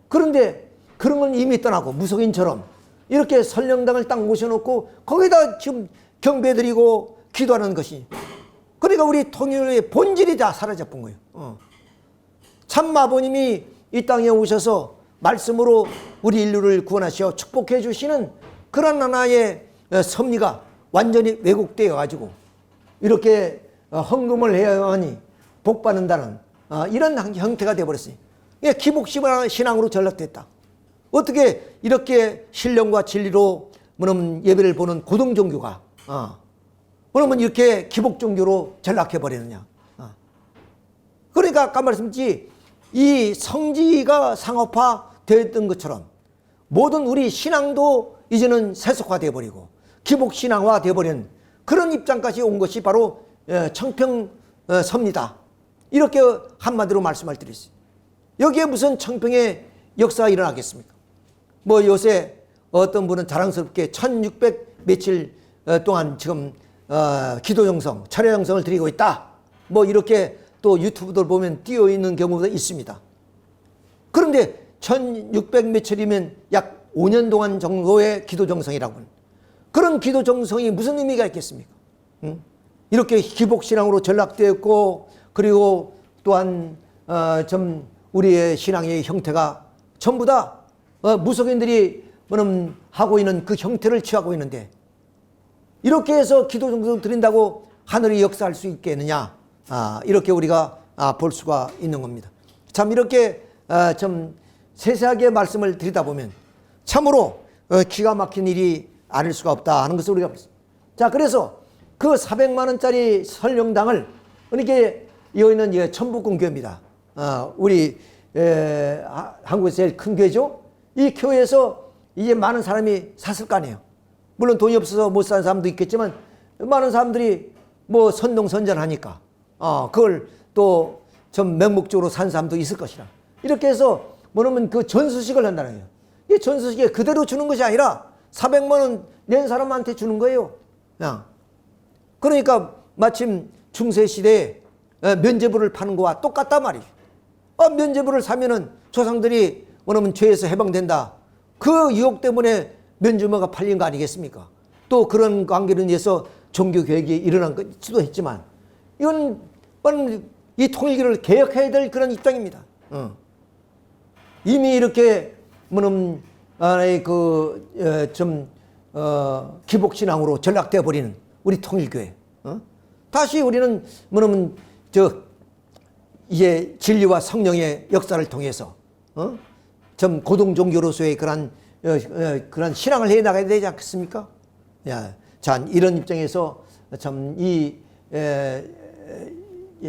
그런데 그런 건 이미 떠나고 무속인처럼 이렇게 설령당을 딱 모셔놓고 거기다 지금 경배드리고 기도하는 것이 그러니까 우리 통일의 본질이 다 사라져본 거예요. 참 아버님이 이 땅에 오셔서 말씀으로 우리 인류를 구원하시어 축복해 주시는 그런 하나의 섭리가 완전히 왜곡되어 가지고 이렇게 헌금을 해야 하니 복 받는다는 이런 형태가 되어버렸어요. 기복신앙으로 전락됐다. 어떻게 이렇게 신령과 진리로 뭐냐면 예배를 보는 고등종교가 그러면 이렇게 기복종교로 전락해버리느냐. 그러니까 아까 말씀드렸지 이 성지가 상업화 되었던 것처럼 모든 우리 신앙도 이제는 세속화되어 버리고 기복신앙화 되어버린 그런 입장까지 온 것이 바로 청평섭니다. 이렇게 한마디로 말씀할 드렸어요. 여기에 무슨 청평의 역사가 일어나겠습니까? 뭐 요새 어떤 분은 자랑스럽게 1600 며칠 동안 지금 기도정성, 철야정성을 드리고 있다. 뭐 이렇게 또 유튜브들 보면 띄어 있는 경우도 있습니다. 그런데 1600 며칠이면 약 5년 동안 정도의 기도정성이라고 하는 그런 기도정성이 무슨 의미가 있겠습니까? 이렇게 기복신앙으로 전락되었고 그리고 또한 좀 우리의 신앙의 형태가 전부 다 무속인들이 하고 있는 그 형태를 취하고 있는데 이렇게 해서 기도정성 드린다고 하늘이 역사할 수 있겠느냐 이렇게 우리가 볼 수가 있는 겁니다. 참 이렇게 좀 세세하게 말씀을 드리다 보면 참으로 기가 막힌 일이 아닐 수가 없다 하는 것을 우리가 봤습니다. 자, 그래서 그 400만 원짜리 설령당을 이렇게 여기는 천북공교입니다. 우리 한국에서 제일 큰 교회죠. 이 교회에서 이제 많은 사람이 샀을 거 아니에요. 물론 돈이 없어서 못 사는 사람도 있겠지만 많은 사람들이 뭐 선동선전하니까 그걸 또 좀 맹목적으로 산 사람도 있을 것이라. 이렇게 해서 뭐냐면 그 전수식을 한다는 거예요. 이 전수식에 그대로 주는 것이 아니라 400만 원 낸 사람한테 주는 거예요. 그냥. 그러니까 마침 중세시대에 면죄부를 파는 거와 똑같단 말이죠. 면죄부를 사면은 조상들이 뭐냐면 죄에서 해방된다. 그 유혹 때문에 면죄부가 팔린 거 아니겠습니까? 또 그런 관계로 인해서 종교개혁이 일어난 것 수도 했지만 이건 이 통일교를 개혁해야 될 그런 입장입니다. 이미 이렇게 뭐냐면 기복신앙으로 전락되어 버리는 우리 통일교회. 다시 우리는 뭐냐면 이제 진리와 성령의 역사를 통해서 좀 고등 종교로서의 그런 신앙을 해 나가야 되지 않겠습니까? 자, 이런 입장에서 참 이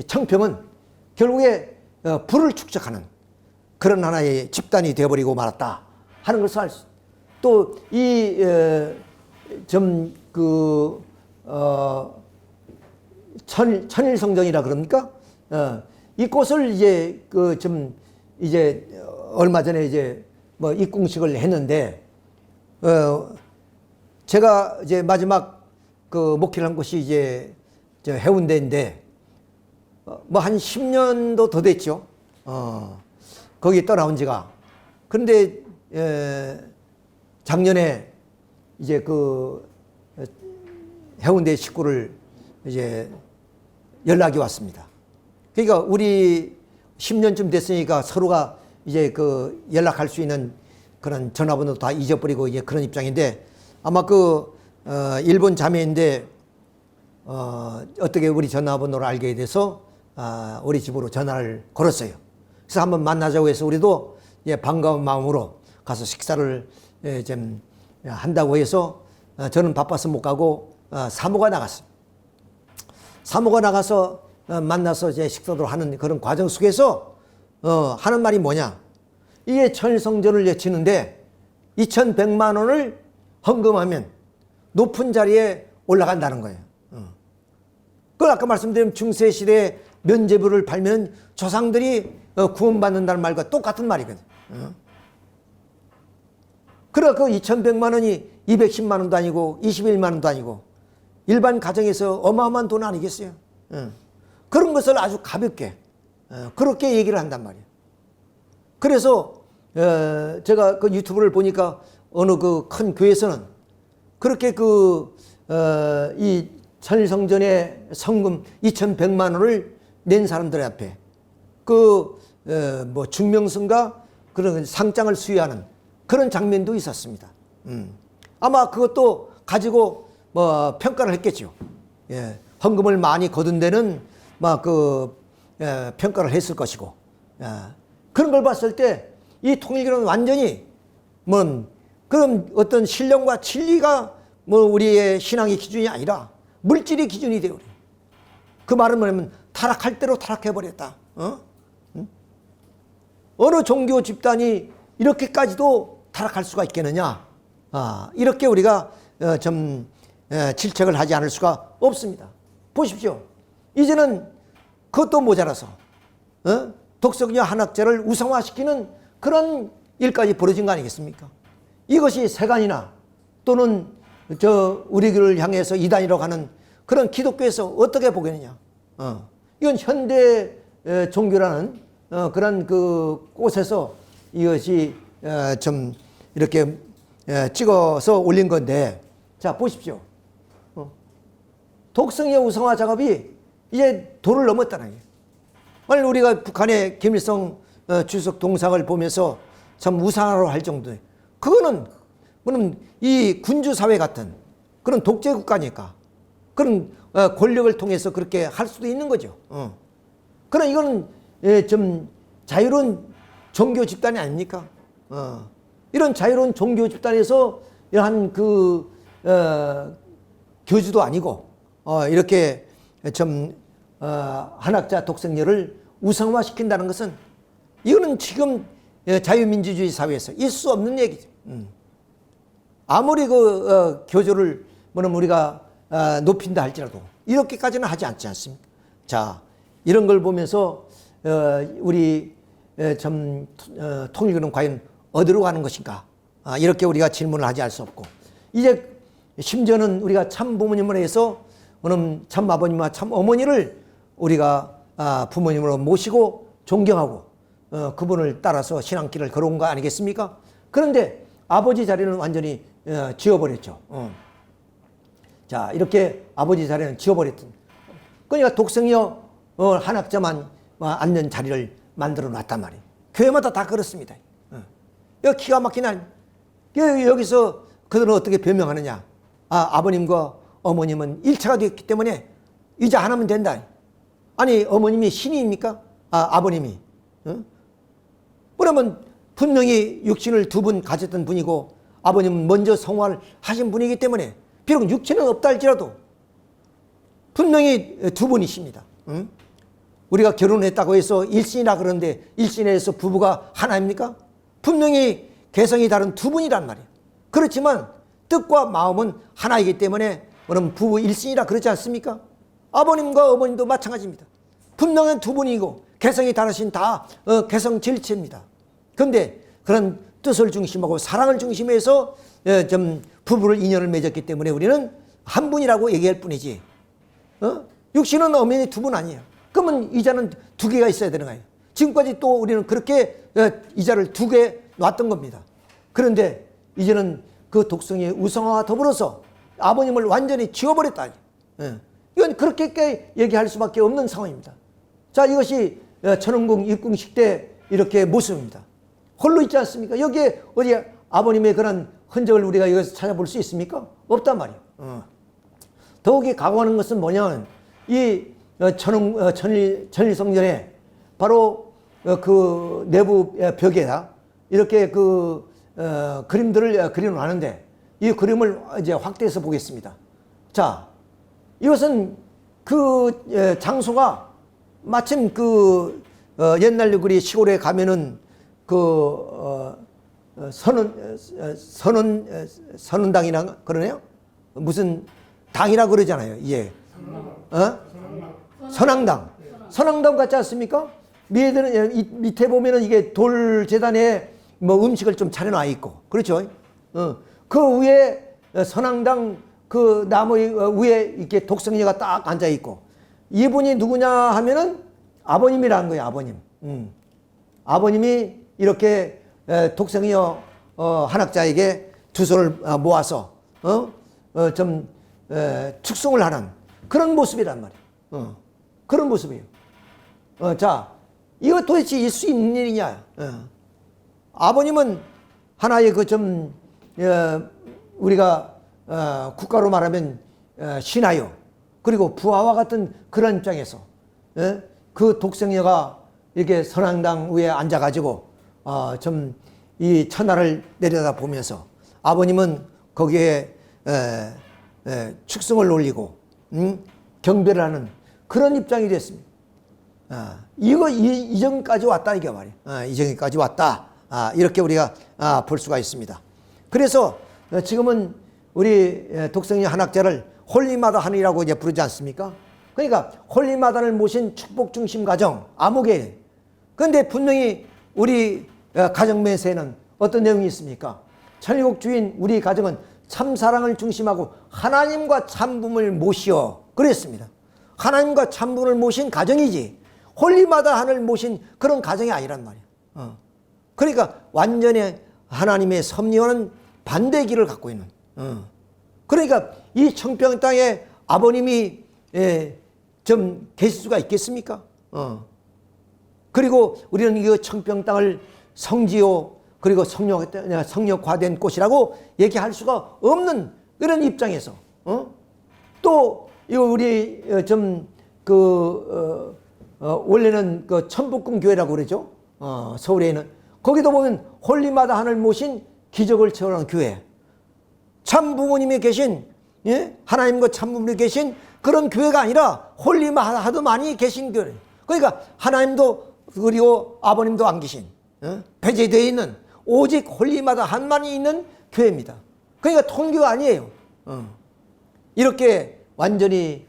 청평은 결국에 불을 축적하는 그런 하나의 집단이 되어버리고 말았다 하는 것을 알 수. 또 이 천일성전이라 그럽니까? 이 꽃을 이제 이제 얼마 전에 이제 뭐 입궁식을 했는데 제가 이제 마지막 목회를 한 곳이 이제 해운대인데 뭐 한 10년도 더 됐죠. 거기 떠나온 지가. 그런데 작년에 이제 해운대 식구를 이제 연락이 왔습니다. 그러니까 우리 10년쯤 됐으니까 서로가 이제 연락할 수 있는 그런 전화번호도 다 잊어버리고 이제 그런 입장인데 아마 일본 자매인데 어떻게 우리 전화번호를 알게 돼서 우리 집으로 전화를 걸었어요. 그래서 한번 만나자고 해서 우리도 반가운 마음으로 가서 식사를 좀 한다고 해서 저는 바빠서 못 가고 사모가 나갔어요. 사모가 나가서 만나서 이제 식사도 하는 그런 과정 속에서 하는 말이 뭐냐? 이게 천일성전을 치는데 2,100만 원을 헌금하면 높은 자리에 올라간다는 거예요. 그 아까 말씀드린 중세시대에 면죄부를 팔면 조상들이 구원받는다는 말과 똑같은 말이거든. 그래 그 2,100만 원이 210만 원도 아니고 21만 원도 아니고 일반 가정에서 어마어마한 돈 아니겠어요? 그런 것을 아주 가볍게 그렇게 얘기를 한단 말이에요. 그래서 제가 유튜브를 보니까 어느 큰 교회에서는 그렇게 이 천일성전의 성금 2,100만 원을 낸 사람들 앞에 뭐 증명서인가 그런 상장을 수여하는 그런 장면도 있었습니다. 아마 그것도 가지고 뭐 평가를 했겠죠. 헌금을 많이 거둔 데는 막 평가를 했을 것이고. 그런 걸 봤을 때 이 통일교는 완전히 그런 어떤 신령과 진리가 우리의 신앙의 기준이 아니라 물질의 기준이 되어. 그 말은 뭐냐면 타락할 대로 타락해버렸다. 어느 종교 집단이 이렇게까지도 타락할 수가 있겠느냐. 이렇게 우리가 좀 질책을 하지 않을 수가 없습니다. 보십시오. 이제는 그것도 모자라서 독석녀 한학자를 우상화시키는 그런 일까지 벌어진 거 아니겠습니까? 이것이 세간이나 또는 우리 교를 향해서 이단이라고 하는 그런 기독교에서 어떻게 보겠느냐. 이건 현대 종교라는 그런 꽃에서 이것이 좀 이렇게 찍어서 올린 건데, 자 보십시오. 독성의 우상화 작업이 이제 도를 넘었다는 거예요. 오늘 우리가 북한의 김일성 주석 동상을 보면서 참 우상화로 할 정도에 그거는 이 군주사회 같은 그런 독재국가니까 그런 권력을 통해서 그렇게 할 수도 있는 거죠. 그러나 이거는 좀 자유로운 종교 집단이 아닙니까? 이런 자유로운 종교 집단에서 이러한 교주도 아니고 이렇게 좀 한학자 독생녀를 우상화시킨다는 것은 이거는 지금 자유민주주의 사회에서 있을 수 없는 얘기죠. 아무리 교조를 우리가 높인다 할지라도 이렇게까지는 하지 않지 않습니까? 자, 이런 걸 보면서 우리 통일교는 과연 어디로 가는 것인가? 이렇게 우리가 질문을 하지 않을 수 없고, 이제 심지어는 우리가 참 부모님을 해서 참 아버님과 참 어머니를 우리가 부모님으로 모시고 존경하고 그분을 따라서 신앙길을 걸어온 거 아니겠습니까? 그런데 아버지 자리는 완전히 지워버렸죠. 자, 이렇게 아버지 자리는 지워버렸던. 그러니까 독생녀 한학자만 앉는 자리를 만들어 놨단 말이에요. 교회마다 다 그렇습니다. 이거 기가 막힌 여기서 그들은 어떻게 변명하느냐. 아버님과 어머님은 일체가 되었기 때문에 이제 하나면 된다. 아니, 어머님이 신이입니까? 아버님이. 그러면 분명히 육신을 두 분 가졌던 분이고 아버님은 먼저 성화를 하신 분이기 때문에 비록 육체는 없다 할지라도 분명히 두 분이십니다. 우리가 결혼했다고 해서 일신이라 그러는데 일신에서 부부가 하나입니까? 분명히 개성이 다른 두 분이란 말이에요. 그렇지만 뜻과 마음은 하나이기 때문에 그럼 부부 일신이라 그러지 않습니까? 아버님과 어머님도 마찬가지입니다. 분명한 두 분이고 개성이 다르신 다 개성질체입니다. 그런데 그런 뜻을 중심하고 사랑을 중심해서 좀 부부를 인연을 맺었기 때문에 우리는 한 분이라고 얘기할 뿐이지. 육신은 어머니 두 분 아니에요. 그러면 이자는 두 개가 있어야 되는 거예요. 지금까지 또 우리는 그렇게 이자를 두 개 놨던 겁니다. 그런데 이제는 그 독성의 우성화와 더불어서 아버님을 완전히 지워버렸다. 이건 그렇게 얘기할 수밖에 없는 상황입니다. 자, 이것이 천원궁 입궁식 때 이렇게 모습입니다. 홀로 있지 않습니까? 여기에 어디 아버님의 그런 흔적을 우리가 여기서 찾아볼 수 있습니까? 없단 말이에요. 더욱이 각오하는 것은 뭐냐면 이 천일성전에 바로 그 내부 벽에다 이렇게 그림들을 그려놓았는데 이 그림을 이제 확대해서 보겠습니다. 자, 이것은 그 장소가 마침 옛날 우리 시골에 가면은 선원당이나 그러네요. 무슨 당이라 그러잖아요. 예. 선왕당. 선왕당 같지 않습니까? 밑에 보면은 이게 돌 재단에 뭐 음식을 좀 차려놔 있고, 그렇죠? 그 위에 선왕당 그 나무 위에 이렇게 독성녀가 딱 앉아 있고, 이분이 누구냐 하면은 아버님이라는 거예요. 아버님. 아버님이 이렇게 독성녀 한학자에게 두 손을 모아서 좀 축송을 하는 그런 모습이란 말이에요. 그런 모습이에요. 자, 이거 도대체 있을 수 있는 일이냐? 아버님은 하나의 우리가 국가로 말하면 신하요. 그리고 부하와 같은 그런 입장에서 그 독성녀가 이렇게 선왕당 위에 앉아가지고 좀 이 천하를 내려다 보면서 아버님은 거기에 축성을 올리고 경배를 하는 그런 입장이 됐습니다. 이전까지 왔다 이게 말이에요. 이전까지 왔다. 이렇게 우리가 볼 수가 있습니다. 그래서 지금은 우리 독성녀 한학자를 홀리마다한이라고 이제 부르지 않습니까? 그러니까 홀리마다를 모신 축복 중심 가정 암흑에. 그런데 분명히 우리 가정매세에는 어떤 내용이 있습니까? 천일국 주인 우리 가정은 참사랑을 중심하고 하나님과 참부을 모시어 그랬습니다. 하나님과 참부을 모신 가정이지 홀리마다한을 모신 그런 가정이 아니란 말이에요. 그러니까 완전히 하나님의 섭리와는 반대의 길을 갖고 있는. 그러니까 이 청평 땅에 아버님이 좀 계실 수가 있겠습니까? 그리고 우리는 이 청평 땅을 성지요 그리고 성역화된 곳이라고 얘기할 수가 없는 이런 입장에서 또 이거 우리 원래는 그 천북궁 교회라고 그러죠. 서울에 있는 거기도 보면 홀리마다한을 모신 기적을 체험하는 교회. 참 부모님이 계신 하나님과 참 부모님이 계신 그런 교회가 아니라 홀리마다하도만이 계신 교회. 그러니까 하나님도 그리고 아버님도 안 계신 배제되어 있는 오직 홀리마다한만이 있는 교회입니다. 그러니까 통교가 아니에요. 이렇게 완전히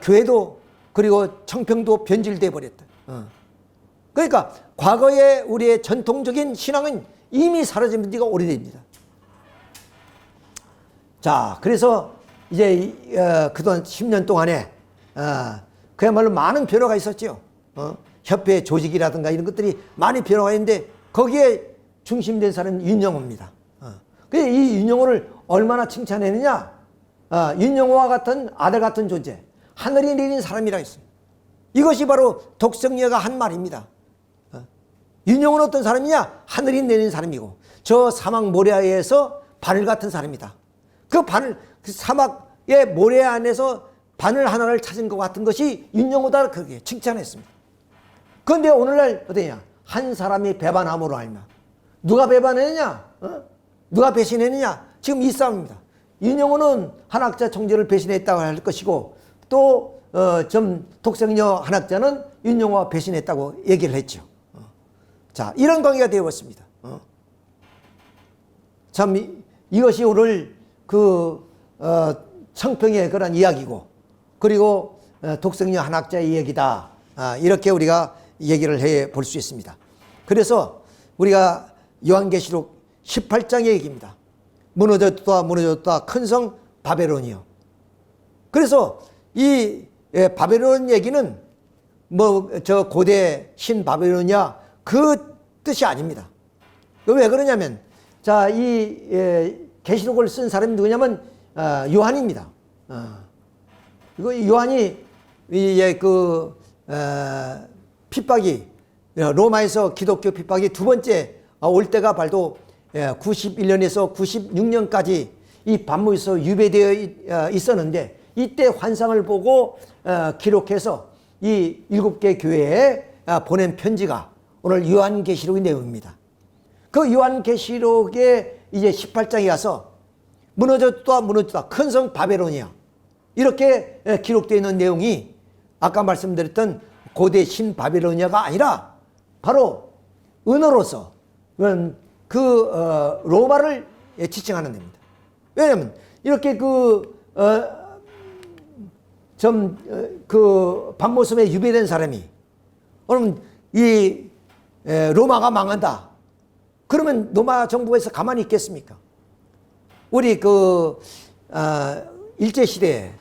교회도 그리고 청평도 변질돼 버렸다. 그러니까 과거의 우리의 전통적인 신앙은 이미 사라진 지가 오래됩니다. 자, 그래서 이제 그동안 10년 동안에 그야말로 많은 변화가 있었죠. 협회 조직이라든가 이런 것들이 많이 변화가 있는데 거기에 중심된 사람은 윤영호입니다. 그래서 이 윤영호를 얼마나 칭찬했느냐? 윤영호와 같은 아들 같은 존재, 하늘이 내린 사람이라 했습니다. 이것이 바로 독성녀가 한 말입니다. 윤영호는 어떤 사람이냐? 하늘이 내린 사람이고 저 사막 모리아에서 바늘 같은 사람이다. 그 바늘, 그 사막의 모래 안에서 바늘 하나를 찾은 것 같은 것이 윤영호다. 그렇게 칭찬했습니다. 그런데 오늘날 어떠냐? 한 사람이 배반함으로 알면 누가 배반했느냐? 누가 배신했느냐? 지금 이 싸움입니다. 윤영호는 한학자 총재를 배신했다고 할 것이고 또 좀 독생녀 한학자는 윤영호와 배신했다고 얘기를 했죠. 자, 이런 관계가 되어왔습니다. 참 이것이 오늘 그 청평의 그런 이야기고 그리고 독생녀 한학자의 얘기다. 이렇게 우리가 얘기를 해 볼 수 있습니다. 그래서 우리가 요한계시록 18장의 얘기입니다. 무너졌다 무너졌다 큰 성 바벨론이요. 그래서 이 바벨론 얘기는 뭐 저 고대 신 바벨론이야 그 뜻이 아닙니다. 왜 그러냐면 자, 이 계시록을 쓴 사람이 누구냐면 요한입니다. 이거 요한이 이제 그 핍박이 로마에서 기독교 핍박이 두 번째 올 때가 바로 91년에서 96년까지 이 반모에서 유배되어 있었는데 이때 환상을 보고 기록해서 이 7개 교회에 보낸 편지가 오늘 요한계시록의 내용입니다. 그 요한계시록의 이제 18장에 가서 무너졌다 무너졌다 큰 성 바벨론이야 이렇게 기록되어 있는 내용이 아까 말씀드렸던 고대 신 바벨로니아가 아니라 바로 은어로서 그 로마를 지칭하는 데입니다. 왜냐하면 이렇게 그 반모섬에 유배된 사람이 그러면 이 로마가 망한다. 그러면 로마 정부에서 가만히 있겠습니까? 우리 그 일제 시대에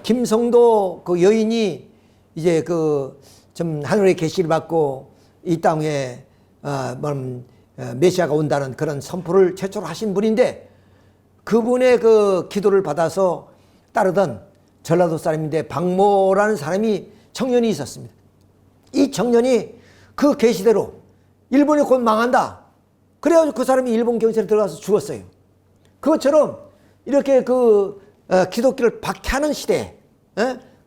김성도 그 여인이 이제 그 좀 하늘의 계시를 받고 이 땅에 메시아가 온다는 그런 선포를 최초로 하신 분인데 그분의 그 기도를 받아서 따르던 전라도 사람인데 박모라는 사람이 청년이 있었습니다. 이 청년이 그 계시대로 일본이 곧 망한다. 그래가지고 그 사람이 일본 경찰에 들어가서 죽었어요. 그것처럼 이렇게 그 기독교를 박해하는 시대에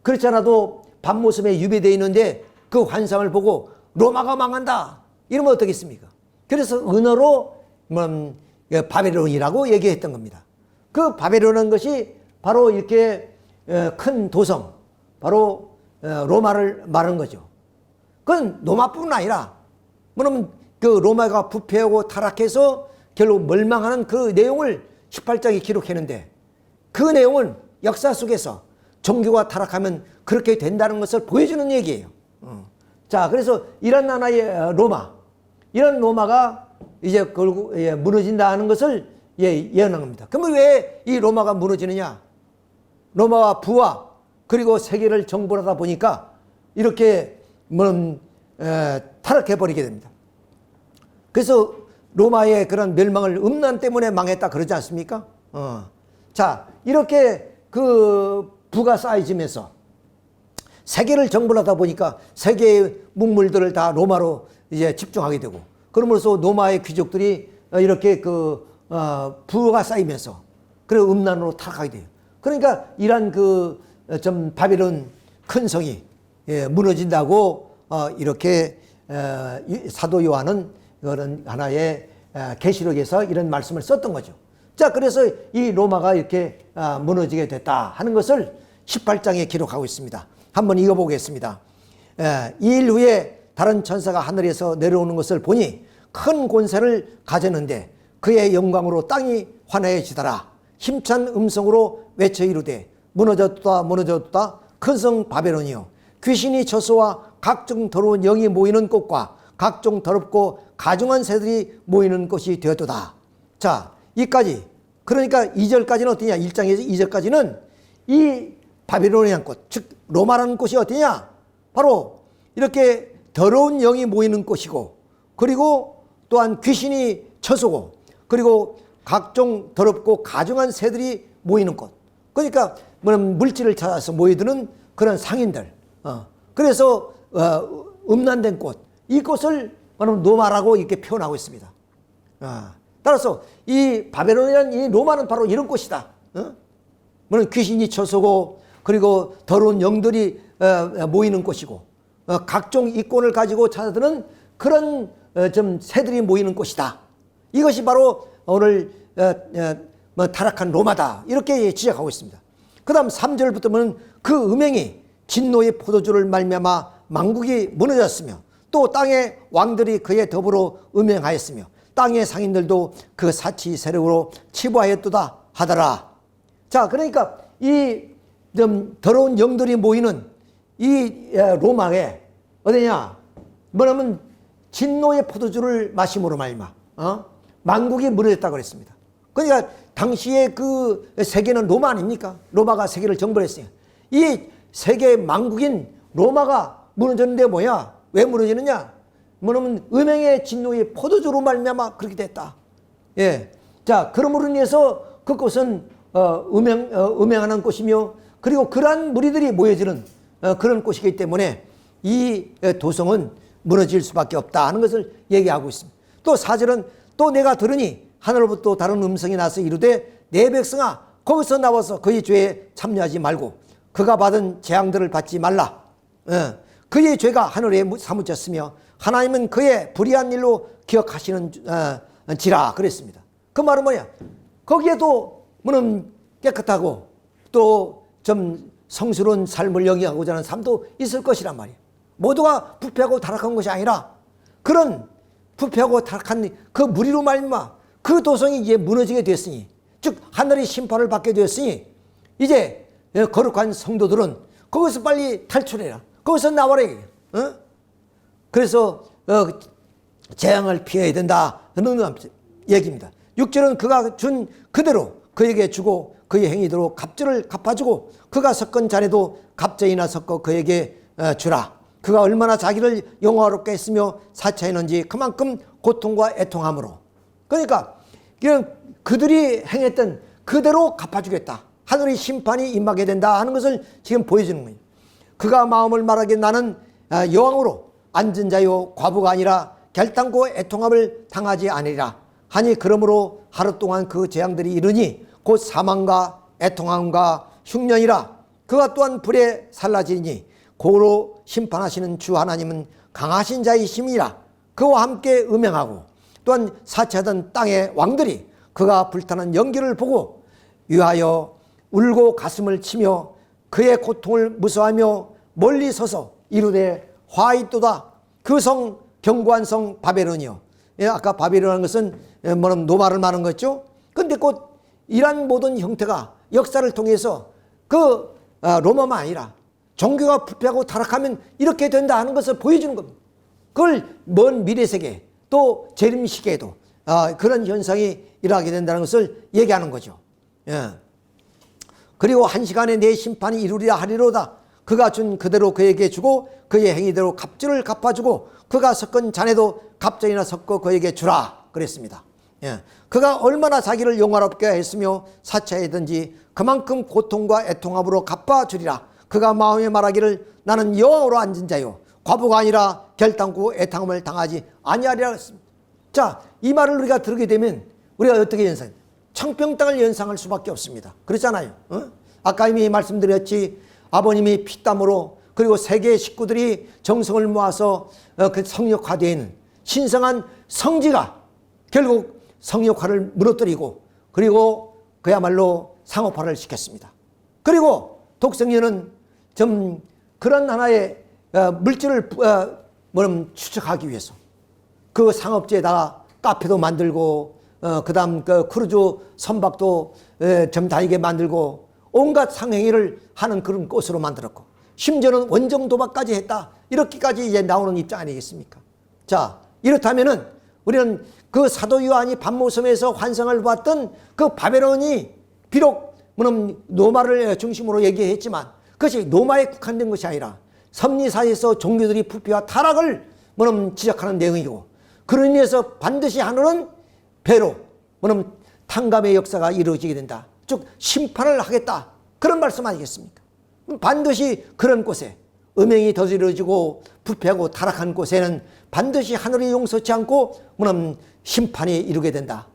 그렇지 않아도 반모섬에 유배되어 있는데 그 환상을 보고 로마가 망한다 이러면 어떻겠습니까? 그래서 은어로 바벨론이라고 얘기했던 겁니다. 그 바벨론은 것이 바로 이렇게 큰 도성 바로 로마를 말하는 거죠. 그건 로마뿐만 아니라 뭐냐면 그 로마가 부패하고 타락해서 결국 멸망하는 그 내용을 18장에 기록했는데 그 내용은 역사 속에서 종교가 타락하면 그렇게 된다는 것을 보여주는 얘기예요. 자, 그래서 이런 하나의 로마, 이런 로마가 이제 결국 무너진다는 것을 예언한 겁니다. 그러면 왜 이 로마가 무너지느냐? 로마와 부와 그리고 세계를 정벌하다 보니까 이렇게 타락해버리게 됩니다. 그래서 로마의 그런 멸망을 음란 때문에 망했다 그러지 않습니까? 자, 이렇게 그 부가 쌓여지면서 세계를 정벌하다 보니까 세계의 문물들을 다 로마로 이제 집중하게 되고 그러면서 로마의 귀족들이 이렇게 그 부가 쌓이면서 그래 음란으로 타락하게 돼요. 그러니까 이런 그 좀 바벨론 큰 성이 무너진다고 이렇게 사도 요한은 그런 하나의 계시록에서 이런 말씀을 썼던 거죠. 자, 그래서 이 로마가 이렇게 무너지게 됐다 하는 것을 18장에 기록하고 있습니다. 한번 읽어보겠습니다. 2일 후에 다른 천사가 하늘에서 내려오는 것을 보니 큰 권세를 가졌는데 그의 영광으로 땅이 환해지더라. 힘찬 음성으로 외쳐 이르되 무너졌다 무너졌다 큰 성 바벨론이요 귀신이 저수와 각종 더러운 영이 모이는 곳과 각종 더럽고 가증한 새들이 모이는 곳이 되었도다. 자, 이까지 그러니까 2절까지는 어떠냐? 1장에서 2절까지는 이 바벨론이라는 곳, 즉 로마라는 곳이 어디냐? 바로 이렇게 더러운 영이 모이는 곳이고 그리고 또한 귀신이 처소고 그리고 각종 더럽고 가증한 새들이 모이는 곳. 그러니까 물질을 찾아서 모이드는 그런 상인들. 그래서 음란된 곳. 이곳을 로마라고 이렇게 표현하고 있습니다. 따라서 이 바벨론이라는 이 로마는 바로 이런 곳이다. 물론 귀신이 처소고 그리고 더러운 영들이 모이는 곳이고 각종 이권을 가지고 찾아드는 그런 좀 새들이 모이는 곳이다. 이것이 바로 오늘 타락한 로마다. 이렇게 지적하고 있습니다. 그 다음 3절부터는 그 음행이 진노의 포도주를 말미암아 만국이 무너졌으며 또 땅의 왕들이 그에 더불어 음행하였으며 땅의 상인들도 그 사치 세력으로 치부하였도다 하더라. 자, 그러니까 이 더러운 영들이 모이는 이 로마에 어디냐? 뭐냐면 진노의 포도주를 마심으로 말미암아 만국이 무너졌다고 그랬습니다. 그러니까 당시에 그 세계는 로마 아닙니까? 로마가 세계를 정벌했으니까 이 세계 망국인 로마가 무너졌는데 뭐야? 왜 무너지느냐? 뭐냐면 음행의 진노의 포도주로 말미암아 그렇게 됐다. 예, 자, 그러므로 인해서 그곳은 음행하는 곳이며 그리고 그러한 무리들이 모여지는 그런 곳이기 때문에 이 도성은 무너질 수밖에 없다 하는 것을 얘기하고 있습니다. 또 4절은 또 내가 들으니 하늘로부터 다른 음성이 나서 이르되 내 백성아 거기서 나와서 그의 죄에 참여하지 말고 그가 받은 재앙들을 받지 말라. 그의 죄가 하늘에 사무쳤으며 하나님은 그의 불의한 일로 기억하시는 지라 그랬습니다. 그 말은 뭐야? 거기에도 물론 깨끗하고 또 좀 성스러운 삶을 영위하고자 하는 삶도 있을 것이란 말이에요. 모두가 부패하고 타락한 것이 아니라 그런 부패하고 타락한 그 무리로 말미암아 그 도성이 이제 무너지게 됐으니, 즉 하늘의 심판을 받게 되었으니 이제 거룩한 성도들은 거기서 빨리 탈출해라. 거기서 나와라. 그래서 재앙을 피해야 된다는 얘기입니다. 6절은 그가 준 그대로 그에게 주고 그의 행위대로 갑절을 갚아주고 그가 섞은 잔에도 갑절이나 섞어 그에게 주라. 그가 얼마나 자기를 영화롭게 했으며 사치했는지 그만큼 고통과 애통함으로. 그러니까 그들이 행했던 그대로 갚아주겠다. 하늘의 심판이 임하게 된다 하는 것을 지금 보여주는 거예요. 그가 마음을 말하기에 나는 여왕으로 앉은 자요 과부가 아니라 결단코 애통함을 당하지 아니리라 하니 그러므로 하루 동안 그 재앙들이 이르니 곧 사망과 애통함과 흉년이라. 그가 또한 불에 살라지니 고로 심판하시는 주 하나님은 강하신 자이심이라. 그와 함께 음행하고 또한 사치하던 땅의 왕들이 그가 불타는 연기를 보고 위하여 울고 가슴을 치며 그의 고통을 무서워하며 멀리 서서 이르되 화있도다. 그 성 견고한 성 바벨론이요. 아까 바벨론이라는 것은 노마를 말하는 거죠. 그런데 곧 이러한 모든 형태가 역사를 통해서 그 로마만 아니라 종교가 부패하고 타락하면 이렇게 된다 하는 것을 보여주는 겁니다. 그걸 먼 미래 세계 또 재림 시기에도 그런 현상이 일어나게 된다는 것을 얘기하는 거죠. 그리고 한 시간에 내 심판이 이루리라 하리로다. 그가 준 그대로 그에게 주고 그의 행위대로 갑절을 갚아주고 그가 섞은 잔에도 갑절이나 섞어 그에게 주라 그랬습니다. 그가 얼마나 자기를 영화롭게 했으며 사치하였든지 그만큼 고통과 애통함으로 갚아주리라. 그가 마음에 말하기를 나는 여왕으로 앉은 자요 과부가 아니라 결단코 애통함을 당하지 아니하리라 했습니다. 자, 이 말을 우리가 들게 되면 우리가 어떻게 연상? 청평땅을 연상할 수밖에 없습니다. 그렇잖아요. 아까 이미 말씀드렸지. 아버님이 피땀으로 그리고 세계의 식구들이 정성을 모아서 그 성역화되는 신성한 성지가 결국 성역화를 무너뜨리고 그리고 그야말로 상업화를 시켰습니다. 그리고 독성녀는 좀 그런 하나의 물질을 추적하기 위해서 그 상업지에다가 카페도 만들고 그 다음 그 크루즈 선박도 좀 다니게 만들고 온갖 상행위를 하는 그런 곳으로 만들었고 심지어는 원정 도박까지 했다. 이렇게까지 이제 나오는 입장 아니겠습니까? 자, 이렇다면은 우리는 그 사도 요한이 반모섬에서 환상을 봤던 그 바벨론이 비록 노마를 중심으로 얘기했지만 그것이 노마에 국한된 것이 아니라 섭리사에서 종교들이 부패와 타락을 지적하는 내용이고 그로 인해서 반드시 하늘은 배로 탕감의 역사가 이루어지게 된다. 즉 심판을 하겠다. 그런 말씀 아니겠습니까? 반드시 그런 곳에 음행이 저지러지고 부패하고 타락한 곳에는 반드시 하늘이 용서치 않고 심판이 이루게 된다.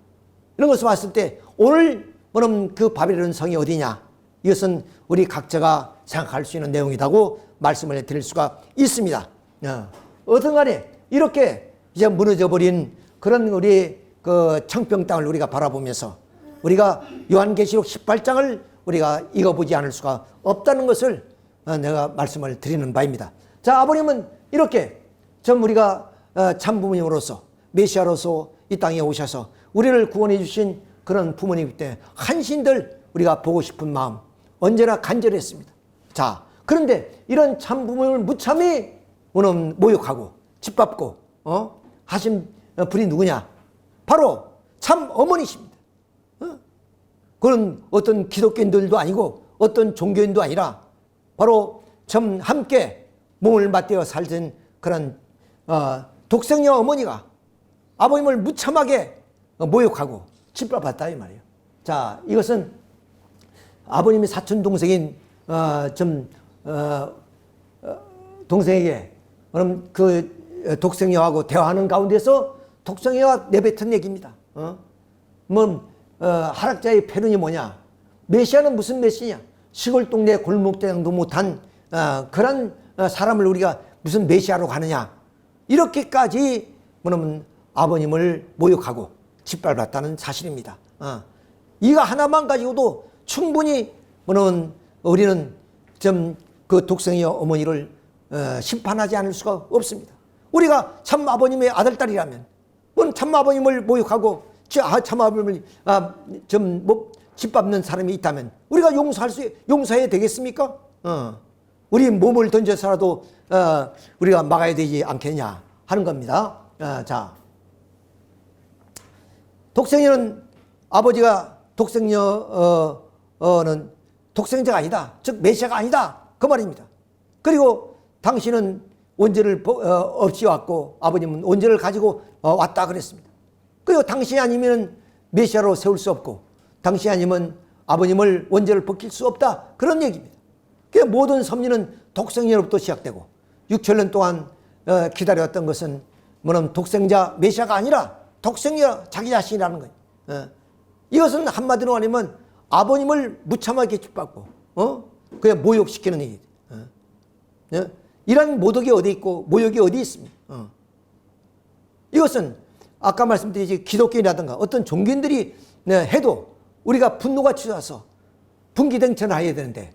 이런 것을 봤을 때 오늘 뭐는 그 바벨론 성이 어디냐? 이것은 우리 각자가 생각할 수 있는 내용이라고 말씀을 드릴 수가 있습니다. 어떤 간에 이렇게 이제 무너져버린 그런 우리 그 청평 땅을 우리가 바라보면서 우리가 요한계시록 18장을 우리가 읽어보지 않을 수가 없다는 것을 내가 말씀을 드리는 바입니다. 자, 아버님은 이렇게 좀 우리가 참 부모님으로서 메시아로서 이 땅에 오셔서 우리를 구원해 주신 그런 부모님이기 때문에 한신들 우리가 보고 싶은 마음 언제나 간절했습니다. 자, 그런데 이런 참 부모님을 무참히 오늘 모욕하고 짓밟고 하신 분이 누구냐? 바로 참 어머니십니다. 그런 어떤 기독교인들도 아니고 어떤 종교인도 아니라 바로 좀 함께 몸을 맞대어 살던 그런 독생녀 어머니가 아버님을 무참하게 모욕하고 짓밟았다 이 말이에요. 자, 이것은 아버님의 사촌 동생인 동생에게 그럼 그 독생녀하고 대화하는 가운데서 독생녀가 내뱉은 얘기입니다. 하락자의 패륜이 뭐냐? 메시아는 무슨 메시냐? 시골 동네 골목대장도 못한 그런 사람을 우리가 무슨 메시아로 가느냐? 이렇게까지 뭐냐면 아버님을 모욕하고 짓밟았다는 사실입니다. 이거 하나만 가지고도 충분히 뭐냐면 우리는 좀 그 독생녀 어머니를 심판하지 않을 수가 없습니다. 우리가 참 아버님의 아들 딸이라면 참 아버님을 모욕하고 참 아버님을 짓밟는 사람이 있다면 우리가 용서해야 되겠습니까? 우리 몸을 던져서라도 우리가 막아야 되지 않겠냐 하는 겁니다. 자, 독생녀는 아버지가 독생녀는 독생자가 아니다. 즉 메시아가 아니다. 그 말입니다. 그리고 당신은 원죄를 없이 왔고 아버님은 원죄를 가지고 왔다 그랬습니다. 그리고 당신이 아니면 메시아로 세울 수 없고 당신이 아니면 아버님을 원죄를 벗길 수 없다. 그런 얘기입니다. 그 모든 섭리는 독생녀로부터 시작되고 6천년 동안 기다려왔던 것은 뭐냐면 독생자 메시아가 아니라 독생녀 자기 자신이라는 거예요. 이것은 한마디로 아니면 아버님을 무참하게 짓밟고 그냥 모욕시키는 얘기예요. 이런 모독이 어디 있고 모욕이 어디 있습니까? 이것은 아까 말씀드린 기독교인이라든가 어떤 종교인들이 해도 우리가 분노가 치솟아서 분기댕천을 해야 되는데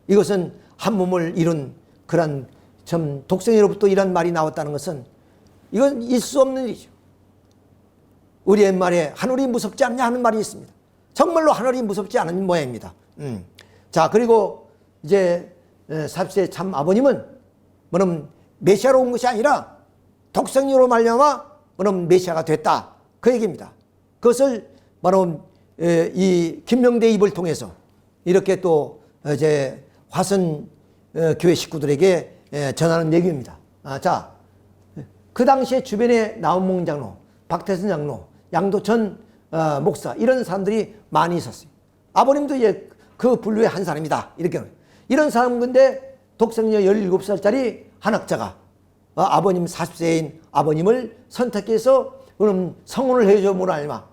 이것은 한 몸을 이룬 그런 참 독생녀로부터 이런 말이 나왔다는 것은 이건 있을 수 없는 일이죠. 우리의 말에 하늘이 무섭지 않냐 하는 말이 있습니다. 정말로 하늘이 무섭지 않은 모양입니다. 자, 그리고 이제 40세 참 아버님은 뭐냐면 메시아로 온 것이 아니라 독생녀로 말미암아 뭐냐면 메시아가 됐다 그 얘기입니다. 그것을 바로 이 김명대 입을 통해서 이렇게 또 이제 화선 교회 식구들에게 전하는 얘기입니다. 자, 그 당시에 주변에 나온몽 장로, 박태선 장로, 양도천 목사 이런 사람들이 많이 있었어요. 아버님도 이제 그 분류의 한 사람이다 이렇게 이런 사람. 근데 독생녀 17살짜리 한학자가 아버님 40세인 아버님을 선택해서 그럼 성혼을 해줘므로 알마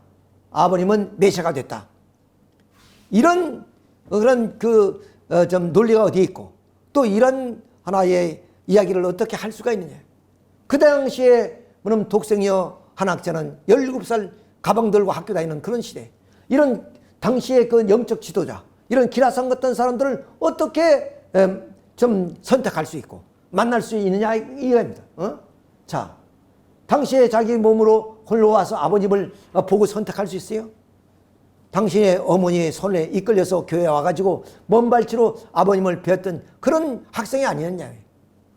아버님은 메시아가 됐다. 이런 그런 좀 논리가 어디에 있고 또 이런 하나의 이야기를 어떻게 할 수가 있느냐. 그 당시에 그럼 독생녀 한학자는 17살 가방 들고 학교 다니는 그런 시대. 이런 당시의 그 영적 지도자, 이런 기라상 같은 사람들을 어떻게 좀 선택할 수 있고 만날 수 있느냐 이겁니다. 자, 당시에 자기 몸으로 홀로 와서 아버님을 보고 선택할 수 있어요? 당신의 어머니의 손에 이끌려서 교회에 와가지고 먼발치로 아버님을 배웠던 그런 학생이 아니었냐.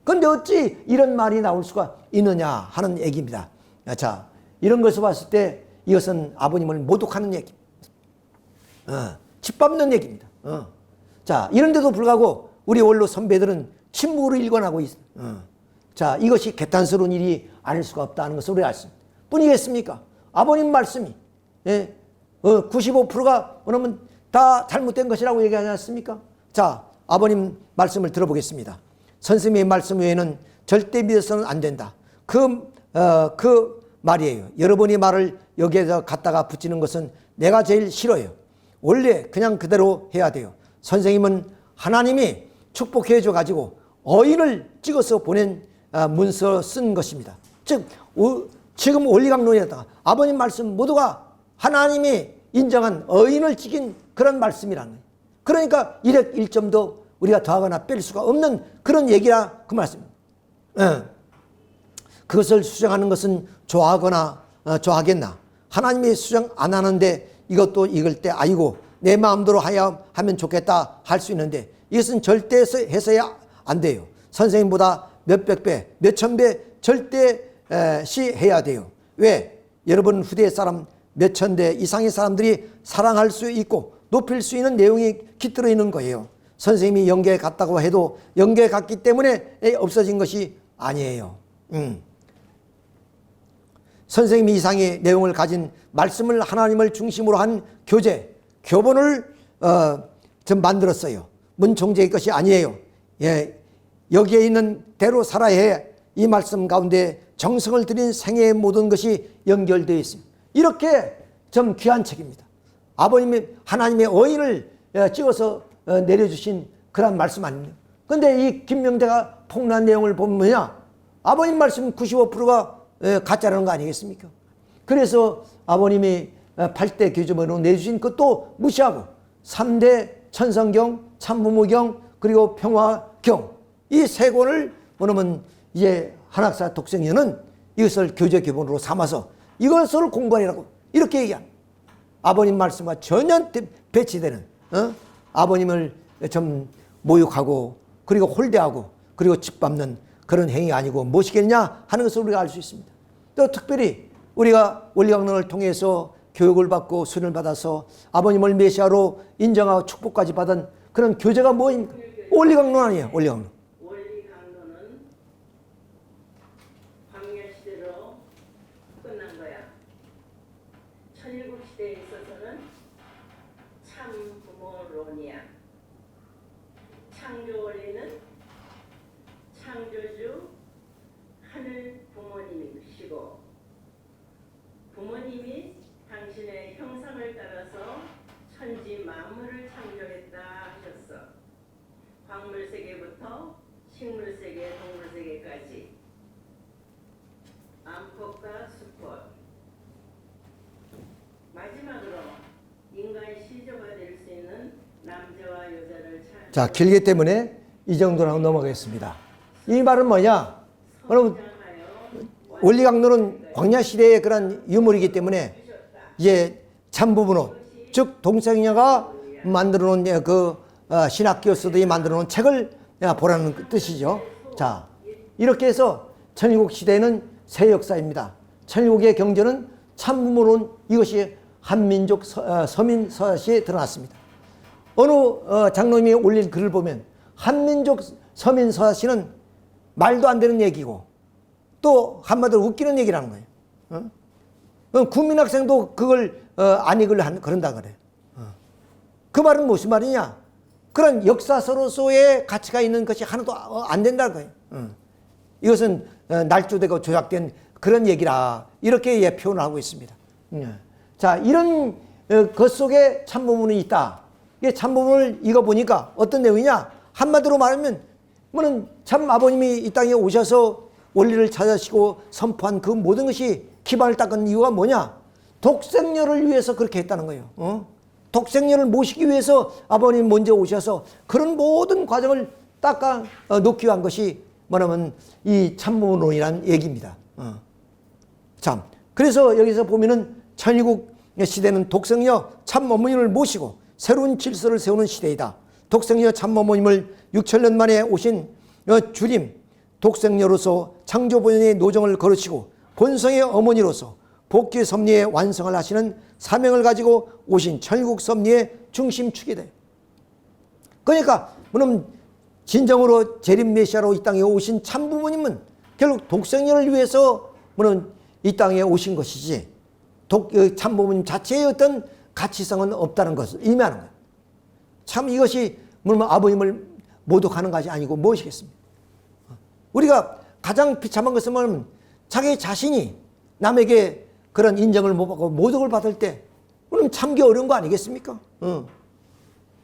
그런데 어찌 이런 말이 나올 수가 있느냐 하는 얘기입니다. 자, 이런 것을 봤을 때 이것은 아버님을 모독하는 얘기, 짓밟는 얘기입니다. 자, 이런데도 불구하고 우리 원로 선배들은 침묵으로 일관하고 있어요. 자, 이것이 개탄스러운 일이 아닐 수가 없다는 것을 우리가 알습니다. 뿐이겠습니까? 아버님 말씀이 95%가 그러면 다 잘못된 것이라고 얘기하지 않습니까? 자, 아버님 말씀을 들어보겠습니다. 선생님의 말씀 외에는 절대 믿어서는 안 된다. 그 말이에요. 여러분이 말을 여기에서 갖다가 붙이는 것은 내가 제일 싫어요. 원래 그냥 그대로 해야 돼요. 선생님은 하나님이 축복해 줘가지고 어인을 찍어서 보낸 문서 쓴 것입니다. 즉 지금 원리강론에다가 아버님 말씀 모두가 하나님이 인정한 어인을 찍인 그런 말씀이라는 거예요. 그러니까 일획 1점도 우리가 더하거나 뺄 수가 없는 그런 얘기라 그 말씀입니다. 그것을 수정하는 것은 좋아하거나 좋아하겠나. 하나님이 수정 안 하는데 이것도 읽을 때 아이고 내 마음대로 하면 좋겠다 할 수 있는데 이것은 절대 해서야 안 돼요. 선생님보다 몇백 배, 몇천 배 절대 해야 돼요. 왜? 여러분 후대 사람 몇천 대 이상의 사람들이 사랑할 수 있고 높일 수 있는 내용이 깃들어 있는 거예요. 선생님이 영계에 갔다고 해도 영계에 갔기 때문에 없어진 것이 아니에요. 선생님이 이상의 내용을 가진 말씀을 하나님을 중심으로 한 교본을 좀 만들었어요. 문총재의 것이 아니에요. 예, 여기에 있는 대로 살아야 해. 이 말씀 가운데 정성을 들인 생애의 모든 것이 연결되어 있습니다. 이렇게 좀 귀한 책입니다. 아버님이 하나님의 어인을 찍어서 내려주신 그런 말씀 아닙니까? 근데 이 김명재가 폭로한 내용을 보면 뭐냐? 아버님 말씀 95%가 가짜라는 거 아니겠습니까? 그래서 아버님이 8대 교주문으로 내주신 것도 무시하고 3대 천성경, 참부모경, 그리고 평화경 이 세 권을 뭐냐면 이제 한학사 독생녀는 이것을 교재 기본으로 삼아서 이것을 공부하라고 이렇게 얘기합니다. 아버님 말씀과 전혀 배치되는 아버님을 좀 모욕하고 그리고 홀대하고 그리고 짓밟는 그런 행위가 아니고 무엇이겠냐 하는 것을 우리가 알 수 있습니다. 또 특별히 우리가 원리강론을 통해서 교육을 받고 수련을 받아서 아버님을 메시아로 인정하고 축복까지 받은 그런 교재가 뭐입니까? 원리강론 아니에요. 원리강론. 원리강론은 광야시대로 끝난 거야. 천일국시대에 있어서는 참부모론이야. 창조원리는 창조주 하늘 부모님이시고 부모님이 당신의 형상을 따라서 천지 만물을 창조했다 하셨어. 광물세계부터 식물세계, 동물세계까지 암컷과 수컷. 마지막으로 인간 시조가 될 수 있는 남자와 여자를 자, 길기 때문에 이 정도로 넘어가겠습니다. 이 말은 뭐냐? 여러분, 원리강론은 광야시대의 그런 유물이기 때문에 이제 참부모론, 즉 동생녀가 만들어 놓은 그 신학교수들이 만들어 놓은 책을 보라는 뜻이죠. 자, 이렇게 해서 천일국 시대는 새 역사입니다. 천일국의 경전은 참부모론 이것이 한민족 서민 서시에 드러났습니다. 어느 장로님이 올린 글을 보면 한민족 서민 서시는 말도 안 되는 얘기고 또 한마디로 웃기는 얘기라는 거예요. 국민학생도 그걸 안 읽으려 그런다 그래. 그 말은 무슨 말이냐? 그런 역사서로서의 가치가 있는 것이 하나도 안 된다는 거예요. 이것은 날조되고 조작된 그런 얘기라 이렇게 표현을 하고 있습니다. 자, 이런 것 속에 참부문이 있다. 이게 참부문을 읽어보니까 어떤 내용이냐? 한마디로 말하면 참 아버님이 이 땅에 오셔서 원리를 찾으시고 선포한 그 모든 것이 기반을 닦은 이유가 뭐냐? 독생녀를 위해서 그렇게 했다는 거예요. 독생녀를 모시기 위해서 아버님 먼저 오셔서 그런 모든 과정을 닦아 놓기 위한 것이 뭐냐면 이 참부문론이라는 얘기입니다. 참, 그래서 여기서 보면은 천일국 시대는 독생녀 참어머님을 모시고 새로운 질서를 세우는 시대이다. 독생녀 참어머님을 6천년 만에 오신 주님, 독생녀로서 창조본연의 노정을 거르시고 본성의 어머니로서 복귀 섭리의 완성을 하시는 사명을 가지고 오신 천일국 섭리의 중심축이 돼요. 그러니까 물론 진정으로 재림 메시아로 이 땅에 오신 참부모님은 결국 독생녀를 위해서 물론 이 땅에 오신 것이지 참부모님 자체의 어떤 가치성은 없다는 것을 의미하는 거예요. 참 이것이 물론 아버님을 모독하는 것이 아니고 무엇이겠습니까? 우리가 가장 비참한 것은 자기 자신이 남에게 그런 인정을 못 받고 모독을 받을 때 그럼 참기 어려운 거 아니겠습니까?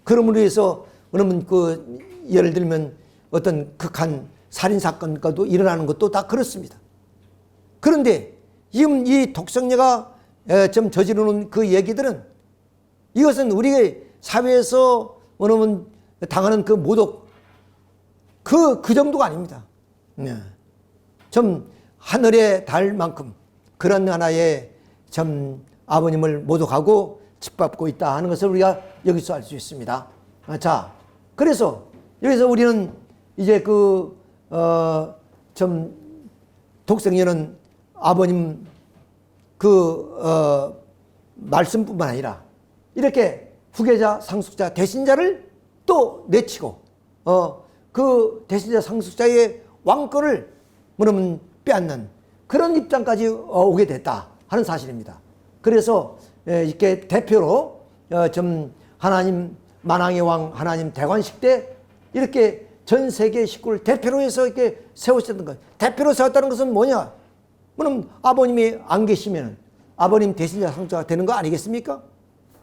그러므로 해서 그러면 그 예를 들면 어떤 극한 살인 사건과도 일어나는 것도 다 그렇습니다. 그런데 지금 이 독성녀가 좀 저지르는 그 얘기들은 이것은 우리 사회에서 그러면 당하는 그 모독 그 정도가 아닙니다. 좀 하늘의 달만큼 그런 하나의 참 아버님을 모독하고 짓밟고 있다 하는 것을 우리가 여기서 알 수 있습니다. 자, 그래서 여기서 우리는 이제 좀 독생녀는 아버님 말씀뿐만 아니라 이렇게 후계자, 상속자, 대신자를 또 내치고 그 대신자, 상속자의 왕권을 그러면 빼앗는 그런 입장까지 오게 됐다 하는 사실입니다. 그래서 이렇게 대표로 좀 하나님 만왕의 왕 하나님 대관식 때 이렇게 전 세계 식구를 대표로 해서 이렇게 세우셨던 것. 대표로 세웠다는 것은 뭐냐? 그럼 아버님이 안 계시면 아버님 대신자 상속자가 되는 거 아니겠습니까?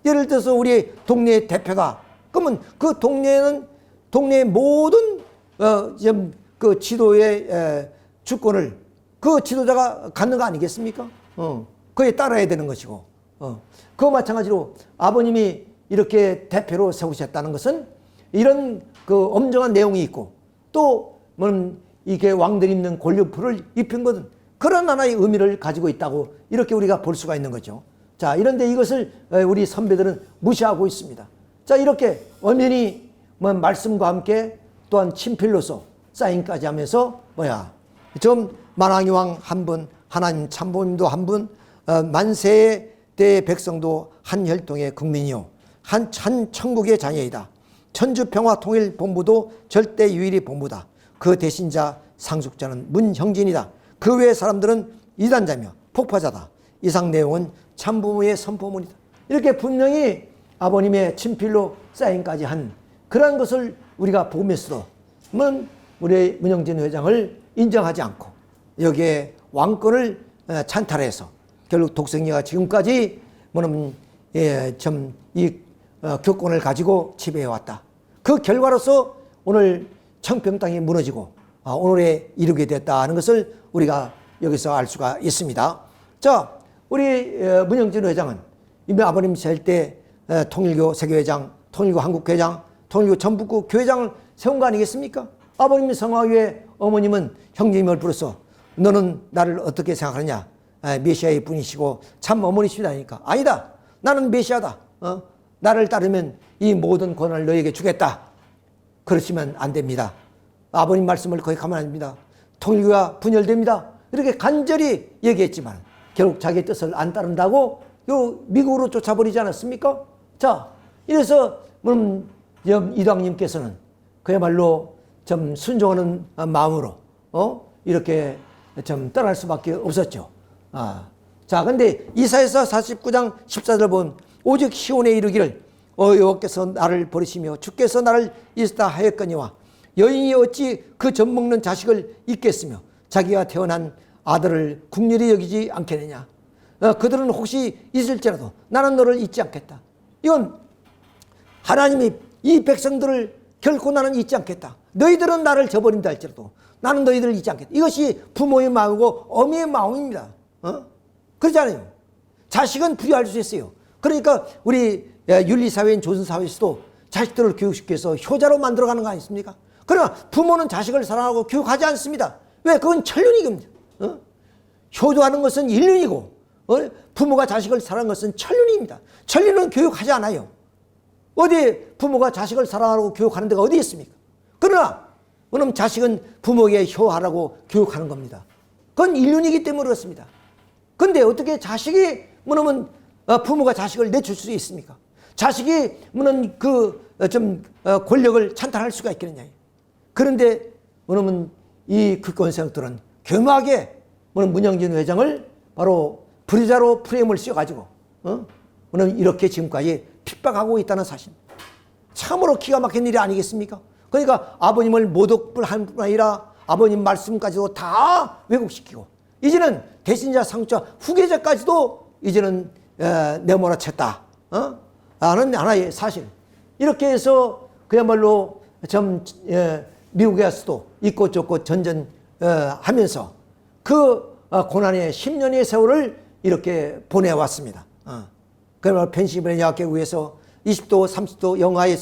예를 들어서 우리 동네 대표가 그러면 그 동네에는 동네의 모든 그 지도의 주권을 그 지도자가 갖는 거 아니겠습니까? 그에 따라야 되는 것이고 그와 마찬가지로 아버님이 이렇게 대표로 세우셨다는 것은 이런 그 엄정한 내용이 있고 또 이게 왕들이 입는 권력풀을 입힌 것은 그런 하나의 의미를 가지고 있다고 이렇게 우리가 볼 수가 있는 거죠. 자, 이런데 이것을 우리 선배들은 무시하고 있습니다. 자, 이렇게 엄연히 말씀과 함께 또한 친필로서 사인까지 하면서 좀 만왕의 왕 한 분, 하나님 참부님도 한 분, 만세의 대 백성도 한 혈통의 국민이요 한 천국의 자녀이다. 천주평화통일본부도 절대 유일의 본부다. 그 대신자 상속자는 문형진이다. 그 외의 사람들은 이단자며 폭파자다. 이상 내용은 참부모의 선포문이다. 이렇게 분명히 아버님의 친필로 사인까지 한 그런 것을 우리가 보면서도 우리 문형진 회장을 인정하지 않고 여기에 왕권을 찬탈해서 결국 독생녀가 지금까지 이 교권을 가지고 지배해왔다. 그 결과로서 오늘 청평 땅이 무너지고 오늘에 이르게 됐다 하는 것을 우리가 여기서 알 수가 있습니다. 자, 우리 문형진 회장은 이미 아버님 셀 때 통일교 세계회장, 통일교 한국회장, 통일교 전북구 교회장을 세운 거 아니겠습니까? 아버님이 성화교회 어머님은 형님을 불러서 너는 나를 어떻게 생각하느냐? 메시아의 분이시고 참 어머니시다니까. 아니다. 나는 메시아다. 나를 따르면 이 모든 권한을 너에게 주겠다. 그러시면 안 됩니다. 아버님 말씀을 거역하면 안 됩니다. 통일교가 분열됩니다. 이렇게 간절히 얘기했지만 결국 자기 뜻을 안 따른다고 미국으로 쫓아버리지 않았습니까? 자, 이래서 이당님께서는 그야말로 좀 순종하는 마음으로 이렇게 좀 떠날 수밖에 없었죠. 자, 근데 이사야서 49장 14절을 보면 오직 시온에 이르기를 여호와께서 나를 버리시며 주께서 나를 잊었다 하였거니와 여인이 어찌 그 젖 먹는 자식을 잊겠으며 자기가 태어난 아들을 국률이 여기지 않겠느냐. 그들은 혹시 잊을지라도 나는 너를 잊지 않겠다. 이건 하나님이 이 백성들을 결코 나는 잊지 않겠다. 너희들은 나를 저버린다 할지라도 나는 너희들을 잊지 않겠다. 이것이 부모의 마음이고 어미의 마음입니다. 그렇잖아요. 자식은 부여할 수 있어요. 그러니까 우리 윤리사회인 조선사회에서도 자식들을 교육시키기 위해서 효자로 만들어가는 거 아니십니까? 그러나 부모는 자식을 사랑하고 교육하지 않습니다. 왜? 그건 천륜이겁니다. 효도하는 것은 인륜이고 부모가 자식을 사랑하는 것은 천륜입니다. 천륜은 교육하지 않아요. 어디 부모가 자식을 사랑하고 교육하는 데가 어디 있습니까? 그러나 그럼 자식은 부모에게 효하라고 교육하는 겁니다. 그건 인륜이기 때문에 그렇습니다. 그런데 어떻게 자식이 부모가 자식을 내줄 수 있습니까? 자식이 권력을 찬탈할 수가 있겠느냐. 그런데 이 극권 세력들은 교묘하게 문형진 회장을 바로 불의자로 프레임을 씌워가지고 이렇게 지금까지 핍박하고 있다는 사실. 참으로 기가 막힌 일이 아니겠습니까? 그러니까 아버님을 모독을 한 뿐 아니라 아버님 말씀까지도 다 왜곡시키고 이제는 대신자, 상주자, 후계자까지도 이제는 내몰아쳤다. 라는 하나의 사실. 이렇게 해서 그야말로 좀 미국의 수도 있고 좁고 전전하면서 그 고난의 10년의 세월을 이렇게 보내왔습니다. 그야말로 펜실베니아 계곡에서 20도, 30도 영하의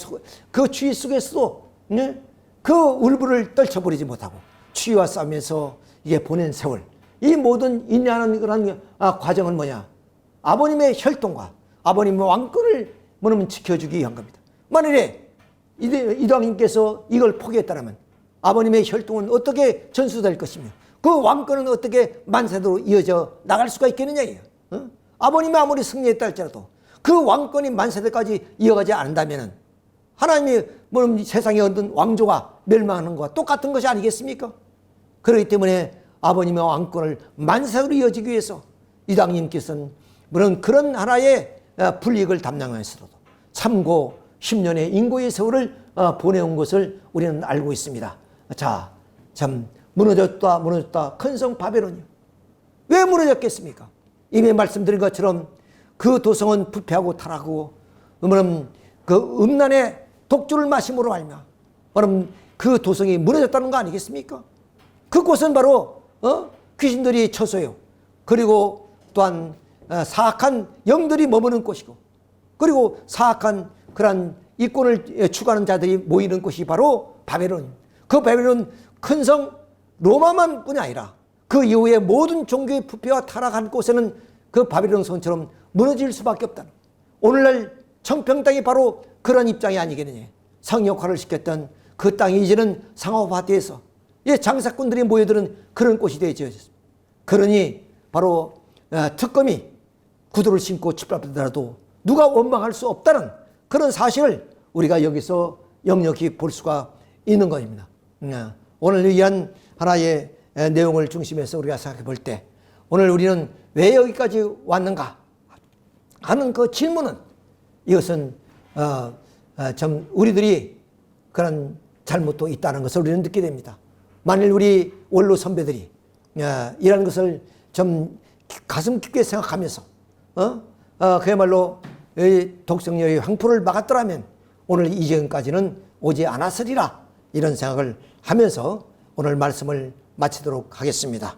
그 추위 속에서도 그 울분을 떨쳐버리지 못하고 추위와 싸우면서 이게 보낸 세월. 이 모든 인내하는 그런 과정은 뭐냐? 아버님의 혈통과 아버님의 왕권을 뭐냐면 지켜주기 위한 겁니다. 만일에 이도왕님께서 이걸 포기했다면 아버님의 혈통은 어떻게 전수될 것이며 그 왕권은 어떻게 만세대로 이어져 나갈 수가 있겠느냐예요. 아버님이 아무리 승리했다 할지라도 그 왕권이 만세대까지 이어가지 않는다면 하나님이 뭐 세상에 얻은 왕조가 멸망하는 것과 똑같은 것이 아니겠습니까? 그렇기 때문에 아버님의 왕권을 만세대로 이어지기 위해서 이당님께서는 물론 그런 하나의 불이익을 담당하면서도 참고 10년의 인고의 세월을 보내온 것을 우리는 알고 있습니다. 자, 참 무너졌다 무너졌다 큰 성 바벨론이요. 왜 무너졌겠습니까? 이미 말씀드린 것처럼 그 도성은 부패하고 타락하고 그 음란의 독주를 마심으로 알며 그 도성이 무너졌다는 거 아니겠습니까? 그곳은 바로 귀신들이 처소요. 그리고 또한 사악한 영들이 머무는 곳이고 그리고 사악한 그런 이권을 추구하는 자들이 모이는 곳이 바로 바벨론. 그 바벨론 큰 성 로마만 뿐이 아니라 그 이후에 모든 종교의 부패와 타락한 곳에는 그 바벨론 성처럼 무너질 수밖에 없다. 오늘날 청평 땅이 바로 그런 입장이 아니겠느냐. 상역화를 시켰던 그 땅이 이제는 상업화돼서 장사꾼들이 모여드는 그런 곳이 되어 지어졌습니다. 그러니 바로 특검이 구두를 신고 출발하더라도 누가 원망할 수 없다는 그런 사실을 우리가 여기서 역력히 볼 수가 있는 것입니다. 오늘 이한 하나의 내용을 중심해서 우리가 생각해 볼 때 오늘 우리는 왜 여기까지 왔는가 하는 그 질문은 이것은 좀 우리들이 그런 잘못도 있다는 것을 우리는 듣게 됩니다. 만일 우리 원로 선배들이 이런 것을 좀 가슴 깊게 생각하면서 그야말로 독성녀의 황포를 막았더라면 오늘 이 지경까지는 오지 않았으리라 이런 생각을 하면서 오늘 말씀을 마치도록 하겠습니다.